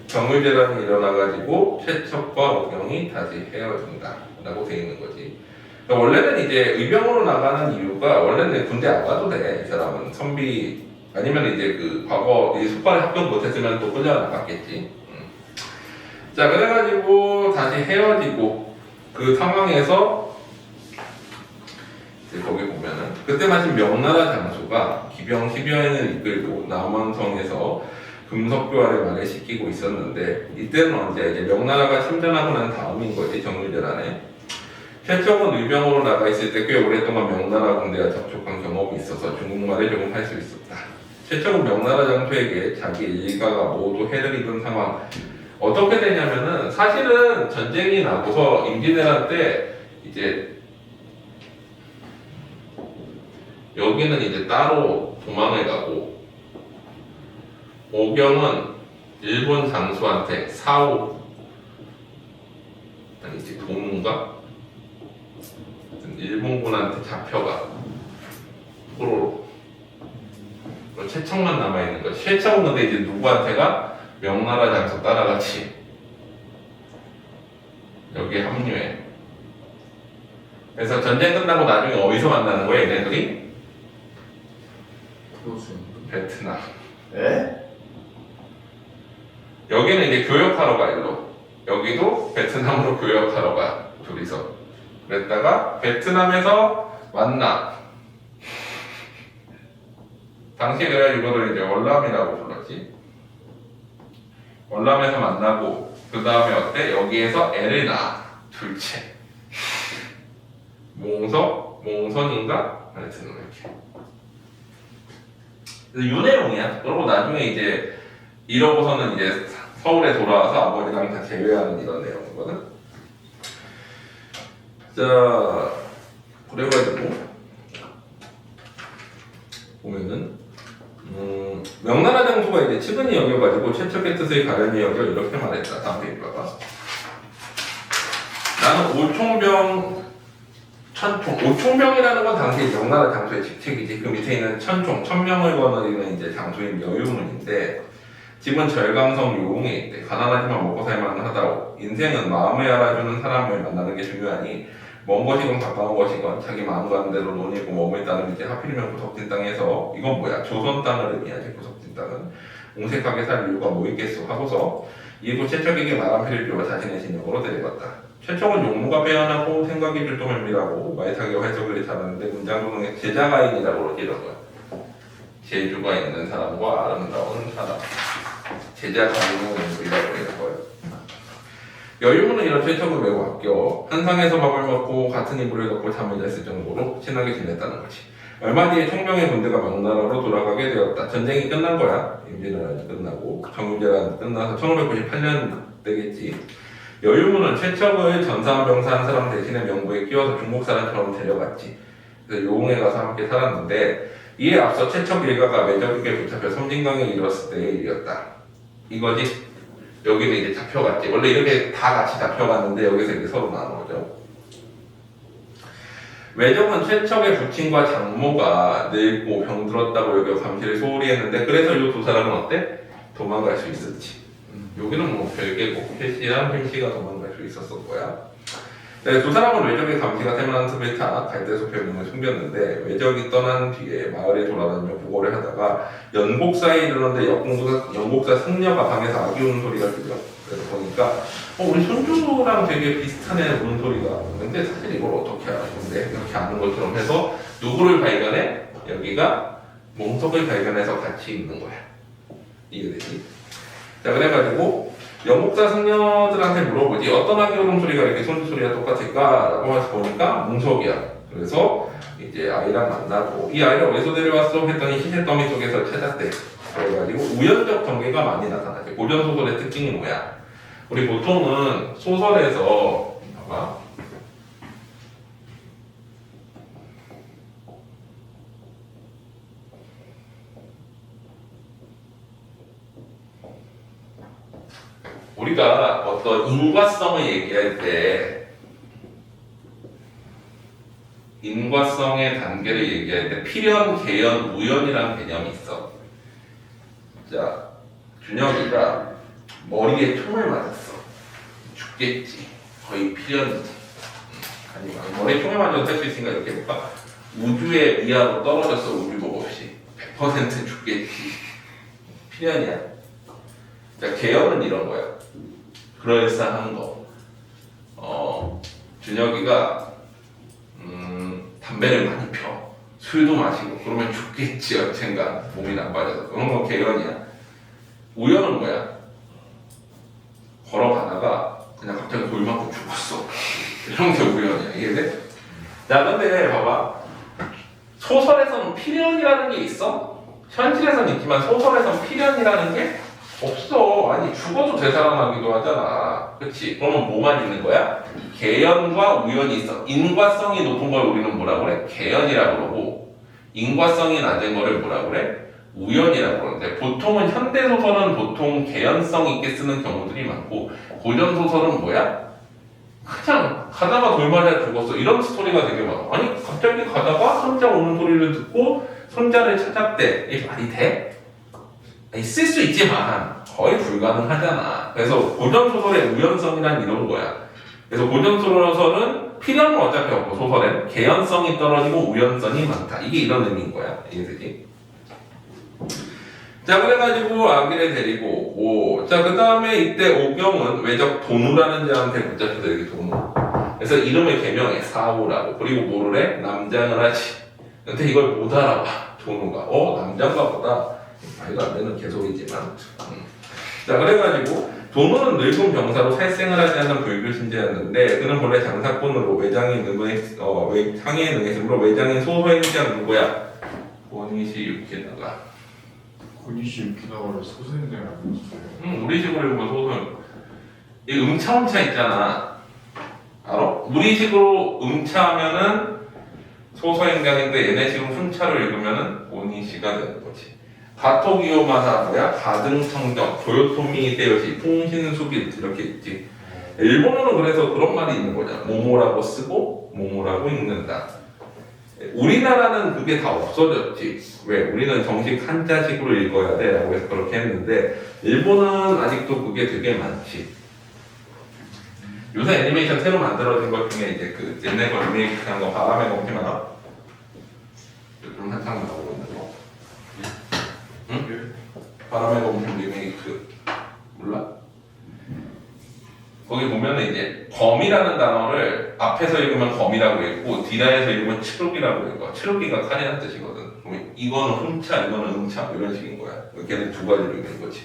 정밀대란이 일어나가지고 최척과 오경이 다시 헤어진다. 라고 돼 있는 거지. 그러니까 원래는 이제 의병으로 나가는 이유가 원래는 군대 안 가도 돼. 이 사람은 선비 아니면 이제 그 과거 이 숙발에 합격 못했으면 또 끌려 나갔겠지. 자 그래가지고 다시 헤어지고 그 상황에서 이제 거기 보면은 그때 마침 명나라 장수가 기병 10여 인을 이끌고 남원성에서 금석교화를 만회시키고 있었는데 이때는 언제 이제 명나라가 침전하고 난 다음인 거지. 정밀대란에 최척은 의병으로 나가 있을 때 꽤 오랫동안 명나라 군대와 접촉한 경험이 있어서 중국말을 조금 할 수 있었다. 최척은 명나라 장수에게 자기 일가가 모두 해를 입은 상황. 어떻게 되냐면은 사실은 전쟁이 나고서 임진왜란 때 이제 여기는 이제 따로 도망을 가고 오경은 일본 장수한테 사오 아니지 도문가 일본군한테 잡혀가 포로로. 최척만 남아있는 거지. 최척은 근데 이제 누구한테가? 명나라 장수 따라같이 여기에 합류해. 그래서 전쟁 끝나고 나중에 어디서 만나는 거야 얘네들이? 그것은 베트남. 에? 여기는 이제 교역하러 가 일로. 여기도 베트남으로 교역하러 가 둘이서. 그랬다가 베트남에서 만나. 당시에 내가 이거를 이제 월남이라고 불렀지. 월남에서 만나고 그 다음에 어때? 여기에서 애를 낳아. 둘째. 몽선인가? 하여튼 이렇게. 그래서 윤혜롱이야. 그러고 나중에 이제 이러고서는 이제 서울에 돌아와서 아버지랑 다 재회하는 이런 내용이거든. 자, 그래가지고 보면은 명나라 장수가 이제 측은히 여겨가지고 최척의 뜻을 가련히 여겨 이렇게 말했다. 다음 페이지가 나는 오총병 천총, 오총병이라는 건 당시 명나라 장수의 직책이지. 그 밑에 있는 천총, 1000명을 거느리는 이제 장수인 여유문인데 집은 절강성 요웅에 있대. 가난하지만 먹고 살만 하다고. 인생은 마음을 알아주는 사람을 만나는 게 중요하니 먼 것이건 가까운 것이건 자기 마음 가는 대로 논이고 몸을 따르면 이제 하필이면 구석진 땅에서 이건 뭐야? 조선 땅을 의미하지. 구석진 땅은 옹색하게 살 이유가 뭐 있겠소 하고서 이후 최척에게 말한 필요로 자신의 진영으로 데려갔다. 최척은 용모가 빼어나고 생각이 불도면밀하고 말타기와 해석을 잘하는데 문장도능의 제자가인이라고 그러지 이런 거야. 재주가 있는 사람과 아름다운 사람. 제자가인의 인물이라고 이런 거예요. 여유문은 이런 최척을 매우 아껴 한상에서 밥을 먹고 같은 이불을 덮고 잠을 잤을 정도로 친하게 지냈다는 거지. 얼마 뒤에 총명의 군대가 명나라로 돌아가게 되었다. 전쟁이 끝난 거야. 임진왜란이 끝나고 정유재가 끝나서 1598년 되겠지. 여유문은 최척을 전사한 병사한 사람 대신에 명부에 끼워서 중국 사람처럼 데려갔지. 그래서 요웅에 가서 함께 살았는데 이에 앞서 최척 일가가 매적에게 붙잡혀 섬진강에 이르렀을 때의 일이었다. 이거지. 여기는 이제 잡혀갔지. 원래 이렇게 다 같이 잡혀갔는데 여기서 이제 서로 나누죠. 외적은 최척의 부친과 장모가 늙고 병들었다고 여겨 감시를 소홀히 했는데 그래서 이 두 사람은 어때? 도망갈 수 있었지. 여기는 뭐 별개고 혜씨랑 혜씨가 도망갈 수 있었을 거야. 네, 두 사람은 외적의 감시가 세만한 틈을 타 갈대숲에 몸을 숨겼는데 외적이 떠난 뒤에 마을에 돌아다니며 보고를 하다가 연곡사에 이르는데 연곡사 승려가 방에서 아기 우는 소리가 들려. 그래서 보니까 우리 손주랑 되게 비슷한 애 우는 소리가 근데 사실 이걸 어떻게 알아? 근데 이렇게 아는 것처럼 해서 누구를 발견해? 여기가 몽석을 발견해서 같이 있는 거야. 이해되지? 자 그래가지고 연곡사 승려들한테 물어보지 어떤 아기 울음소리가 이렇게 손소리가 똑같을까? 라고 해서 보니까 몽석이야. 그래서 이제 아이랑 만나고 이 아이를 어디서 데려왔어? 했더니 시세 더미 속에서 찾았대. 그래가지고 우연적 전개가 많이 나타나죠. 고전소설의 특징이 뭐야? 우리 보통은 소설에서 봐봐. 우리가 어떤 인과성을 얘기할 때 인과성의 단계를 얘기할 때 필연, 계연, 우연이라는 개념이 있어. 자, 준혁이가 머리에 총을 맞았어. 죽겠지. 거의 필연이지. 아니면 머리에 총을 맞아도 할 수 있으니까 이렇게 해볼까? 우주의 미하로 떨어졌어. 우주복 없이 100% 죽겠지. 필연이야. 자, 계연은 이런 거야. 그럴싸한 거. 준혁이가 담배를 많이 펴. 술도 마시고 그러면 죽겠지 언젠가 몸이 나빠져서 그런 건 계연이야. 우연은 뭐야? 걸어가다가 그냥 갑자기 돌 맞고 죽었어. 이런 게 우연이야. 이해돼? 자 근데 봐봐. 소설에서는 필연이라는 게 있어? 현실에서는 있지만 소설에서는 필연이라는 게 없어. 아니 죽어도 되살아나기도 하잖아. 그치? 그러면 뭐만 있는 거야? 계연과 우연이 있어. 인과성이 높은 걸 우리는 뭐라고 그래? 계연이라고 그러고 인과성이 낮은 거를 뭐라고 그래? 우연이라고 그러는데 보통은 현대소설은 보통 계연성 있게 쓰는 경우들이 많고 고전소설은 뭐야? 그냥 가다가 돌 맞아 죽었어. 이런 스토리가 되게 많아. 아니 갑자기 가다가 손자 오는 소리를 듣고 손자를 찾았대. 이게 말이 돼? 있을 수 있지만 거의 불가능하잖아. 그래서 고전소설의 우연성이란 이런 거야. 그래서 고전소설은 필요는 어차피 없고 소설엔 개연성이 떨어지고 우연성이 많다. 이게 이런 의미인 거야. 이해되지? 자, 그래가지고 아기를 데리고 오고, 자, 그 다음에 이때 오경은 왜적 도누라는 자한테 붙잡혀서 이렇게 도누. 그래서 이름을 개명해, 사우라고. 그리고 뭐를 해? 남장을 하지. 근데 이걸 못 알아봐, 도누가. 남장가 보다. 말도 안 되는 개소리지만. 자, 그래가지고, 도누는 늙은 병사로 살생을 하지 않는 불교 신자였는데, 그는 본래 장사꾼으로 외장인 상해에 능했으므로 외장인 소서행장 누구야? 원희시 유키나가. 고니시 유키나가를 소생장 아니었어요? 우리 식으로 읽으면 소설. 이 음차 있잖아. 알아? 우리 식으로 음차하면은 소서행장인데 얘네 지금 훈차로 읽으면은 오니시가 되는 거지. 가토기요마사 뭐야? 가등청정, 조요토미 데요시, 풍신수길 이렇게 있지. 일본어는 그래서 그런 말이 있는 거잖아. 모모라고 쓰고 모모라고 읽는다. 우리나라는 그게 다 없어졌지. 왜? 우리는 정식 한자식으로 읽어야 돼 라고 해서 그렇게 했는데 일본은 아직도 그게 되게 많지. 요새 애니메이션 새로 만들어진 것 중에 이제 그 옛날 거 리메이크한 거 바람의 검심 알아? 요즘 한창 나오고 있는 거. 응? 바람의 검심 리메이크 몰라? 거기 보면은 이제 검이라는 단어를 앞에서 읽으면 검이라고 읽고 뒤라에서 읽으면 츠루기라고 읽어. 츠루기가 칼이라는 뜻이거든. 이거는 훔차, 이거는 응차 이런 식인 거야. 걔는 두 가지로 읽는 거지.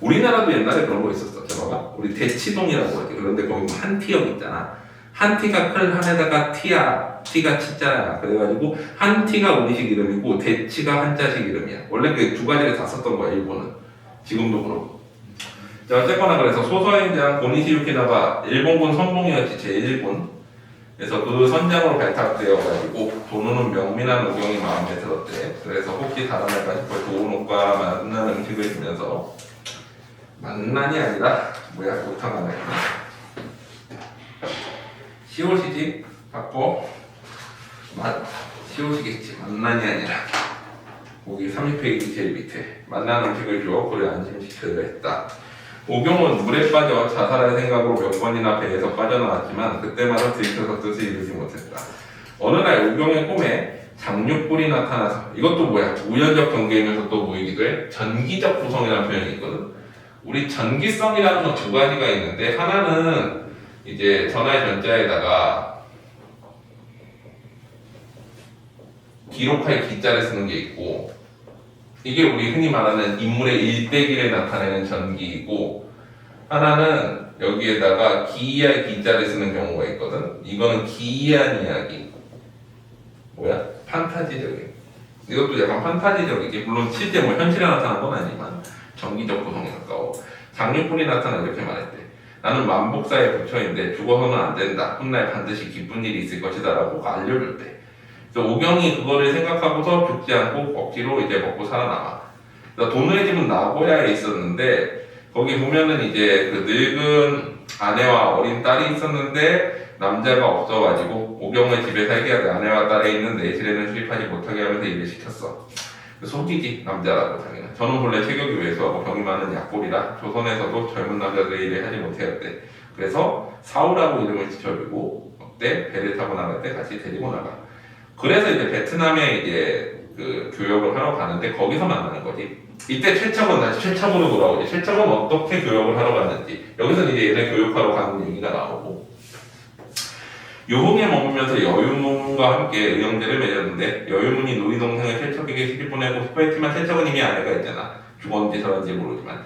우리나라도 옛날에 그런 거 있었어. 제가 우리 대치동이라고 하지. 그런데 거기 한티역 있잖아. 한티가 클 한에다가 티야, 티가 치자야. 그래가지고 한티가 우리식 이름이고 대치가 한자식 이름이야. 원래 그 두 가지를 다 썼던 거야 일본은. 지금도 그렇고. 자, 어쨌거나 그래서 소서행장 고니시 유키나가 일본군 선봉이었지 제1군. 그래서 그 선장으로 발탁되어가지고 도누는 명민한 오경이 마음에 들었대. 그래서 혹시 다른 날까 싶어 좋은 옷과 맛난 음식을 주면서 만난이 아니라 뭐야 못하나 시옷이지 바꿔 시옷이겠지 만난이 아니라 거기 30페이지 제일 밑에 만난 음식을 주어 그를 안심시키려 했다. 오경은 물에 빠져 자살할 생각으로 몇 번이나 배에서 빠져나왔지만 그때마다 들켜서 뜻을 이루지 못했다. 어느 날 오경의 꿈에 장육불이 나타나서 이것도 뭐야 우연적 경계이면서 또 뭐이기도 해 전기적 구성이라는 표현이 있거든. 우리 전기성이라는 건 두 가지가 있는데 하나는 이제 전화의 전자에다가 기록할 기자를 쓰는 게 있고 이게 우리 흔히 말하는 인물의 일대기를 나타내는 전기이고 하나는 여기에다가 기이할 기자를 쓰는 경우가 있거든. 이거는 기이한 이야기 뭐야? 판타지적인 이것도 약간 판타지적이지. 물론 실제 뭐 현실에 나타난 건 아니지만 정기적 구성에 가까워. 장육불이 나타나 이렇게 말했대. 나는 만복사에 부처인데 죽어서는 안 된다. 훗날 반드시 기쁜 일이 있을 것이다 라고 알려줄 때. 그래서 오경이 그거를 생각하고서 죽지 않고 억지로 이제 먹고 살아남아. 그래서 도누의 집은 나고야에 있었는데 거기 보면은 이제 그 늙은 아내와 어린 딸이 있었는데 남자가 없어가지고 오경의 집에 살게 하되 아내와 딸에 있는 내실에는 수입하지 못하게 하면서 일을 시켰어. 속이지 남자라고 자기는. 저는 본래 체격이 왜소하고 병이 많은 약골이라 조선에서도 젊은 남자들의 일을 하지 못하였대. 그래서 사우라고 이름을 지켜주고 그때 배를 타고 나갈 때 같이 데리고 나가. 그래서 이제 베트남에 이제 그 교역을 하러 가는데 거기서 만나는 거지. 이때 최첨은 다시 최첨으로 돌아오지. 최첨은 어떻게 교역을 하러 갔는지 여기서 이제 얘네 교육하러 가는 얘기가 나오고 유흥에 머물면서 여유문과 함께 의형제를 맺었는데 여유문이 누이 동생을 최척에게 시집 보내고 싶어했지만 최척은 이미 아내가 있잖아. 죽었는지 살았는지 모르지만.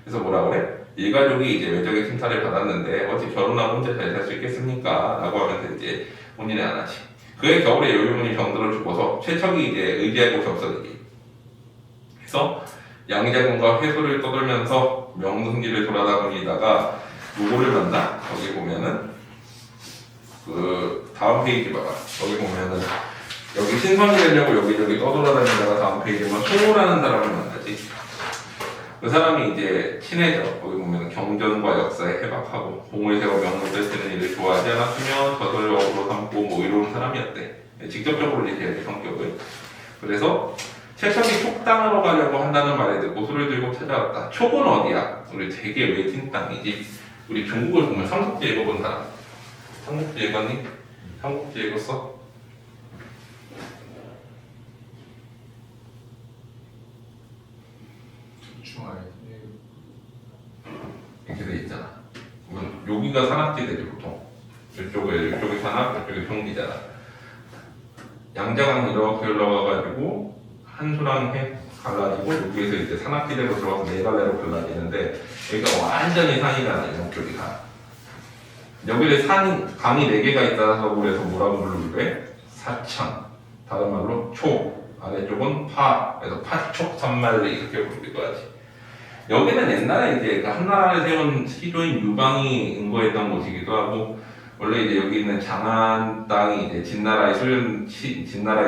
그래서 뭐라 그래? 일가족이 이제 외적의 심사를 받았는데 어찌 결혼하고 혼자 잘 살 수 있겠습니까? 라고 하면서 이제 혼인을 안 하지. 그의 겨울에 여유문이 병들어 죽어서 최척이 이제 의지할 곳이 없어지기. 그래서 양자군과 회소를 떠돌면서 명승지를 돌아다니다가 누구를 만나? 거기 보면은 그 다음 페이지 봐봐. 여기 보면은 여기 신선이 되려고 여기저기 떠돌아다니다가 다음 페이지 보면 송우라는 사람을 만나지. 그 사람이 이제 친해져. 거기 보면 경전과 역사에 해박하고 공을 세워 명문을 쓰는 일을 좋아하지 않았으며 저절적으로 삼고 뭐 이런 사람이었대. 직접적으로 이제 성격을. 그래서 최척이 촉당하러 가려고 한다는 말을 듣고 술을 들고 찾아왔다. 촉은 어디야? 우리 되게 외진 땅이지. 우리 중국을 보면 삼국지 읽어본 사람. 삼국지 읽었니? 삼국지 읽었어? 중앙에 이렇게 돼 있잖아. 그러면 여기가 산악지대지 보통. 이쪽이 산악, 이쪽이 평지잖아. 양자강 이렇게 올라가가지고 한수랑 해 갈라지고 여기에서 이제 산악지대로 들어가서 네 갈래로 갈라지는데 여기가 완전히 산이잖아. 이쪽이가. 여기를 강이 4개가 있다고 그래서 뭐라고 부르게? 사천. 다른 말로 초. 아래쪽은 파. 그래서 파촉 산만리 이렇게 부르기도 하지. 여기는 옛날에 이제 그 한나라를 세운 시조인 유방이 응거했던 곳이기도 하고, 원래 이제 여기 있는 장안 땅이 이제 진나라의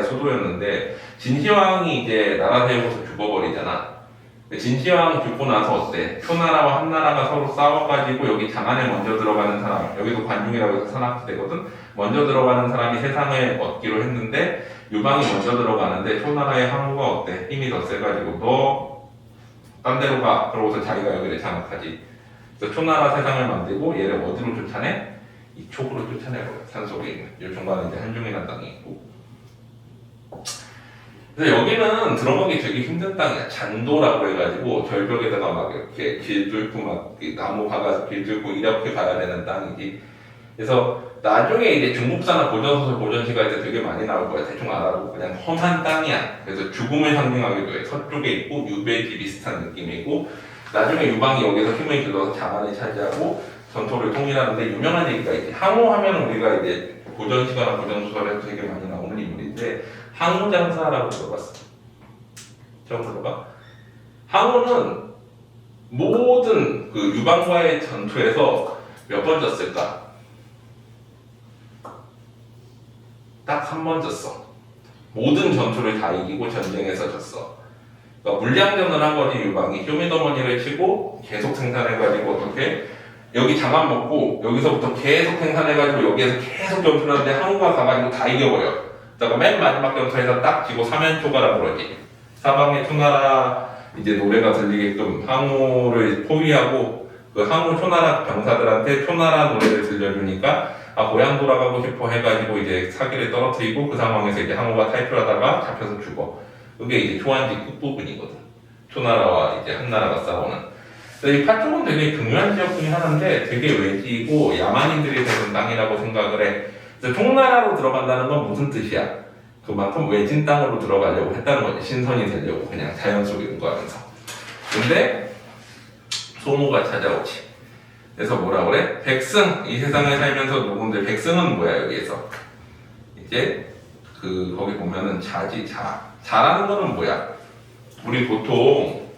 수도였는데, 진시황이 이제 나라 세우고서 죽어버리잖아. 진시황 죽고 나서 어때? 표나라와 한나라가 서로 싸워가지고 여기 장안에 먼저 들어가는 사람, 여기도 관중이라고 해서 산악지대거든? 먼저 들어가는 사람이 세상을 얻기로 했는데, 유방이 먼저 들어가는데, 표나라의 항우가 어때? 힘이 더 세가지고, 너 딴 데로 가. 그러고서 자기가 여기를 장악하지. 그래서 초나라 세상을 만들고 얘를 어디로 쫓아내? 이쪽으로 쫓아내버려. 산속에 있는. 이 중간에 이제 한중이라는 땅이 있고. 그래서 여기는 들어가기 되게 힘든 땅이야. 잔도라고 해가지고 절벽에다가 막 이렇게 길 뚫고 막 나무 박아서 길 뚫고 이렇게 가야 되는 땅이지. 그래서 나중에 이제 중국사나 고전소설, 고전시가 이제 되게 많이 나올 거야. 대충 알아도 그냥 험한 땅이야. 그래서 죽음을 상징하기도 해. 서쪽에 있고 유배지 비슷한 느낌이고, 나중에 유방이 여기서 힘을 길러서 장안을 차지하고 전토를 통일하는데 유명한 얘기가 있지. 항우 하면 우리가 이제 고전시가나 고전소설에서 되게 많이 나오는 인물인데, 항우장사라고 들어봤어. 처음 들어봐? 항우는 모든 그 유방과의 전투에서 몇 번 졌을까? 딱 3번 졌어. 모든 전투를 다 이기고 전쟁에서 졌어. 그러니까 물량전을 한 거지. 유방이 쇼미더머니를 치고 계속 생산해가지고 어떻게 여기 장안 먹고 여기서부터 계속 생산해가지고 여기에서 계속 전투를 하는데 항우가 가가지고 다 이겨버려. 그러니까 맨 마지막 전투에서 딱 지고 사면초가라고 그러지. 사방에 초나라 이제 노래가 들리게끔 항우를 포위하고 그 항우 초나라 병사들한테 초나라 노래를 들려주니까 아 고향 돌아가고 싶어 해가지고 이제 사기를 떨어뜨리고 그 상황에서 이제 항우가 탈출하다가 잡혀서 죽어. 그게 이제 초안지 끝부분이거든. 초나라와 이제 한나라가 싸우는. 이 파쪽은 되게 중요한 지역 중에 하나인데 되게 외지고 야만인들이 되는 땅이라고 생각을 해. 그래서 총나라로 들어간다는 건 무슨 뜻이야? 그만큼 외진 땅으로 들어가려고 했다는 거지. 신선이 되려고 그냥 자연 속에 응거하면서. 근데 소모가 찾아오지. 그래서 뭐라 그래? 백승! 이 세상을 살면서 누군데 백승은 뭐야 여기에서? 이제 그 거기 보면은 자지 자. 자라는 거는 뭐야? 우리 보통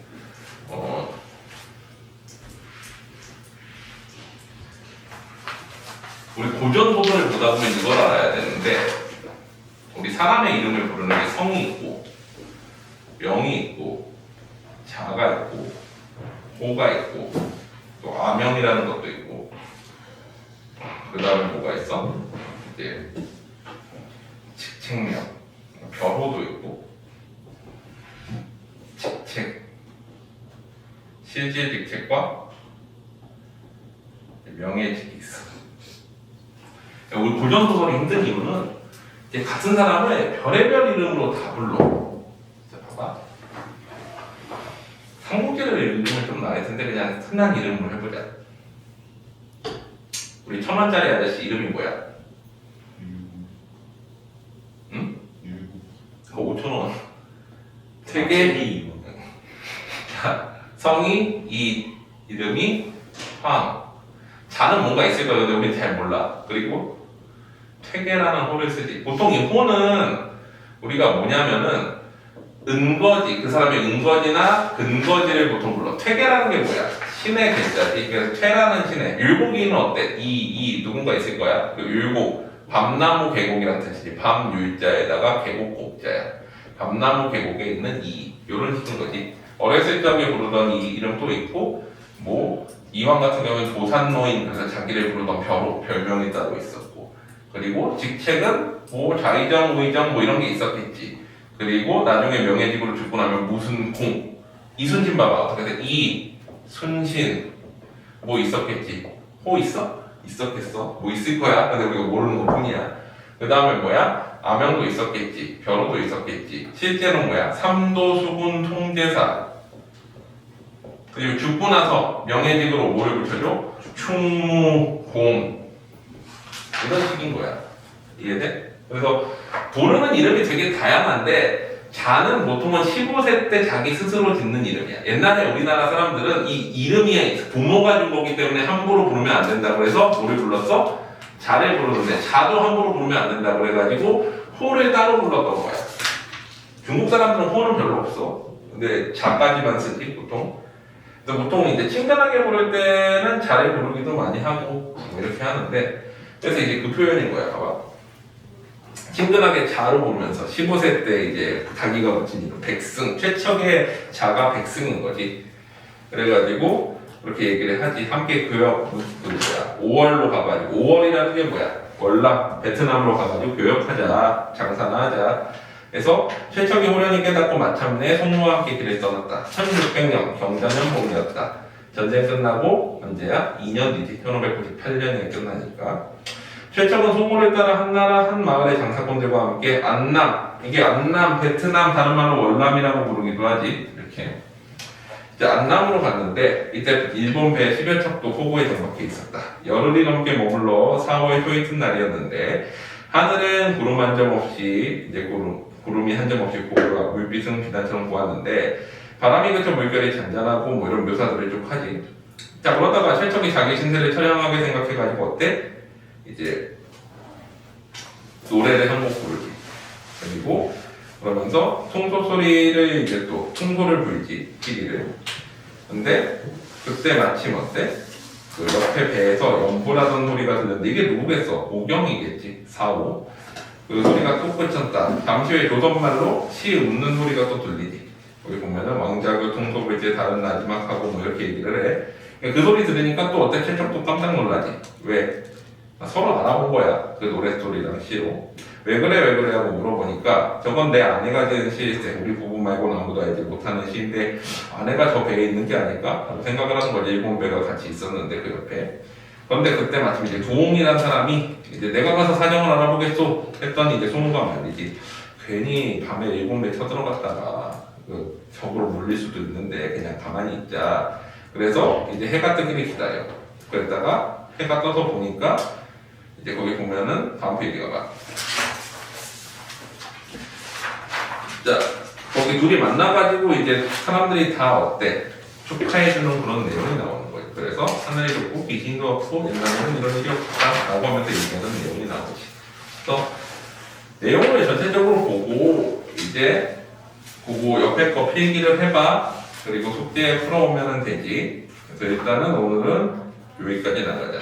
우리 고전 소설을 보다 보면 이걸 알아야 되는데, 우리 사람의 이름을 부르는 게 성이 있고 명이 있고 자가 있고 호가 있고 또 아명이라는 것도 있고, 그 다음에 뭐가 있어? 이제 직책명, 벼호도 있고 직책, 실질직책과 명예직이 있어. 우리 고전 소설이 힘든 이유는 이제 같은 사람을 별의별 이름으로 다 불러. 자, 봐봐. 삼국지를 읽으면 좀 나을 텐데 그냥 흔한 이름으로 해보자. 우리 1000원짜리 아저씨 이름이 뭐야? 응? 5,000원. 되게 자, 성이 이름이 황. 자는 뭔가 있을 거예요. 근데 우리는 잘 몰라. 그리고 퇴계라는 호를 쓰지. 보통 이 호는 우리가 뭐냐면은 은거지, 그 사람의 은거지나 근거지를 보통 불러. 퇴계라는 게 뭐야? 신의 글자지. 그래서 퇴라는 신의. 율곡이는 어때? 누군가 있을 거야. 그 율곡, 밤나무 계곡이라는 뜻이지. 밤율자에다가 계곡곡자야. 밤나무 계곡에 있는 요런 식인 거지. 어렸을 적에 부르던 이 이름 또 있고, 뭐 이황 같은 경우는 도산노인, 그래서 자기를 부르던 벼호, 별명이 따로 있었고, 그리고 직책은 뭐 좌의정, 우의정 뭐 이런 게 있었겠지. 그리고 나중에 명예직으로 죽고 나면 무슨 공, 이순신 봐봐 어떻게 돼? 순신 뭐 있었겠지. 호 있어? 있었겠어? 뭐 있을 거야. 근데 우리가 모르는 것 뿐이야. 그 다음에 뭐야? 암영도 있었겠지. 벼로도 있었겠지. 실제로 뭐야? 삼도 수군 통제사. 그리고 죽고 나서 명예직으로 뭐를 붙여줘? 충무, 공. 이런 식인 거야. 이해돼? 그래서 부르는 이름이 되게 다양한데 자는 보통은 15세 때 자기 스스로 짓는 이름이야. 옛날에 우리나라 사람들은 이 이름이 부모가 준 거기 때문에 함부로 부르면 안 된다고 해서 뭐를 불렀어? 자를 부르는데 자도 함부로 부르면 안 된다고 그래가지고 호를 따로 불렀던 거야. 중국 사람들은 호는 별로 없어. 근데 자까지만 쓰지 보통. 그래서 보통 이제 친근하게 부를 때는 자를 부르기도 많이 하고 뭐 이렇게 하는데 그래서 이제 그 표현인 거야. 봐봐. 친근하게 자로 부르면서 15세 때 이제 자기가 붙인 이름 백승, 최척의 자가 백승인 거지. 그래가지고 그렇게 얘기를 하지. 함께 교역 그 뭐야 5월로 가가지고 5월이라는 게 뭐야? 월남 베트남으로 가가지고 교역하자, 장사나 하자. 그래서 최척이 호련히 깨닫고 마침내 송무와 함께 길을 떠났다. 1600년 경자년 봄이었다. 전쟁 끝나고 언제야? 2년 뒤지. 1598년에 끝나니까. 최척은 송무를 따라 한 나라 한 마을의 장사꾼들과 함께 안남, 이게 안남, 베트남 다른 말로 월남이라고 부르기도 하지. 이렇게 이제 안남으로 갔는데 이때 일본 배 10여 척도 포구에 정박해 있었다. 열흘이 넘게 머물러 4월 초 이튿날이었는데 하늘은 구름 한 점 없이 이제 구름이 한 점 없이 고요하고 물빛은 비단처럼 고왔는데 바람이 그쳐 물결이 잔잔하고 뭐 이런 묘사들을 쭉 하지. 자 그러다가 최척이 자기 신세를 처량하게 생각해가지고 어때? 이제 노래를 한 곡 부르지. 그리고 그러면서 통소 소리를 이제 또 통소를 불지 끼리를. 근데 그때 마침 어때? 그 옆에 배에서 연보라던 소리가 들렸는데 이게 누구겠어? 오경이겠지. 사오. 그 소리가 또 꽂혔다. 잠시 후에 조선말로 시 웃는 소리가 또 들리지. 여기 보면은 왕자교 통소불제 다른 나지막하고 뭐 이렇게 얘기를 해. 그 소리 들으니까 또 어때? 최척도 깜짝 놀라지. 왜? 서로 알아본 거야. 그 노랫소리랑 시로. 왜 그래 하고 물어보니까 저건 내 아내가 지은 시일세. 우리 부부 말고는 아무도 알지 못하는 시인데 아내가 저 배에 있는 게 아닐까? 라고 생각을 하는 거지. 일본 배가 같이 있었는데 그 옆에. 그런데 그때 마침 이제 두홍이라는 사람이 이제 내가 가서 사정을 알아보겠소 했더니 이제 송우가 말이지. 괜히 밤에 일본 배 쳐들어갔다가 그 적으로 물릴 수도 있는데 그냥 가만히 있자. 그래서 이제 해가 뜨기를 기다려. 그랬다가 해가 떠서 보니까 이제 거기 보면은 다음 페이지가 봐. 자, 거기 둘이 만나가지고 이제 사람들이 다 어때? 축하해주는 그런 내용이 나오는 거예요. 그래서 하늘이 좋고 귀신도 없고 옛날에는 이런 일이 없다 라고 하면서 얘기하는 내용이 나오지. 그래서 내용을 전체적으로 보고 이제 보고 옆에 거 필기를 해봐. 그리고 숙제 풀어오면 되지. 그래서 일단은 오늘은 여기까지 나가자.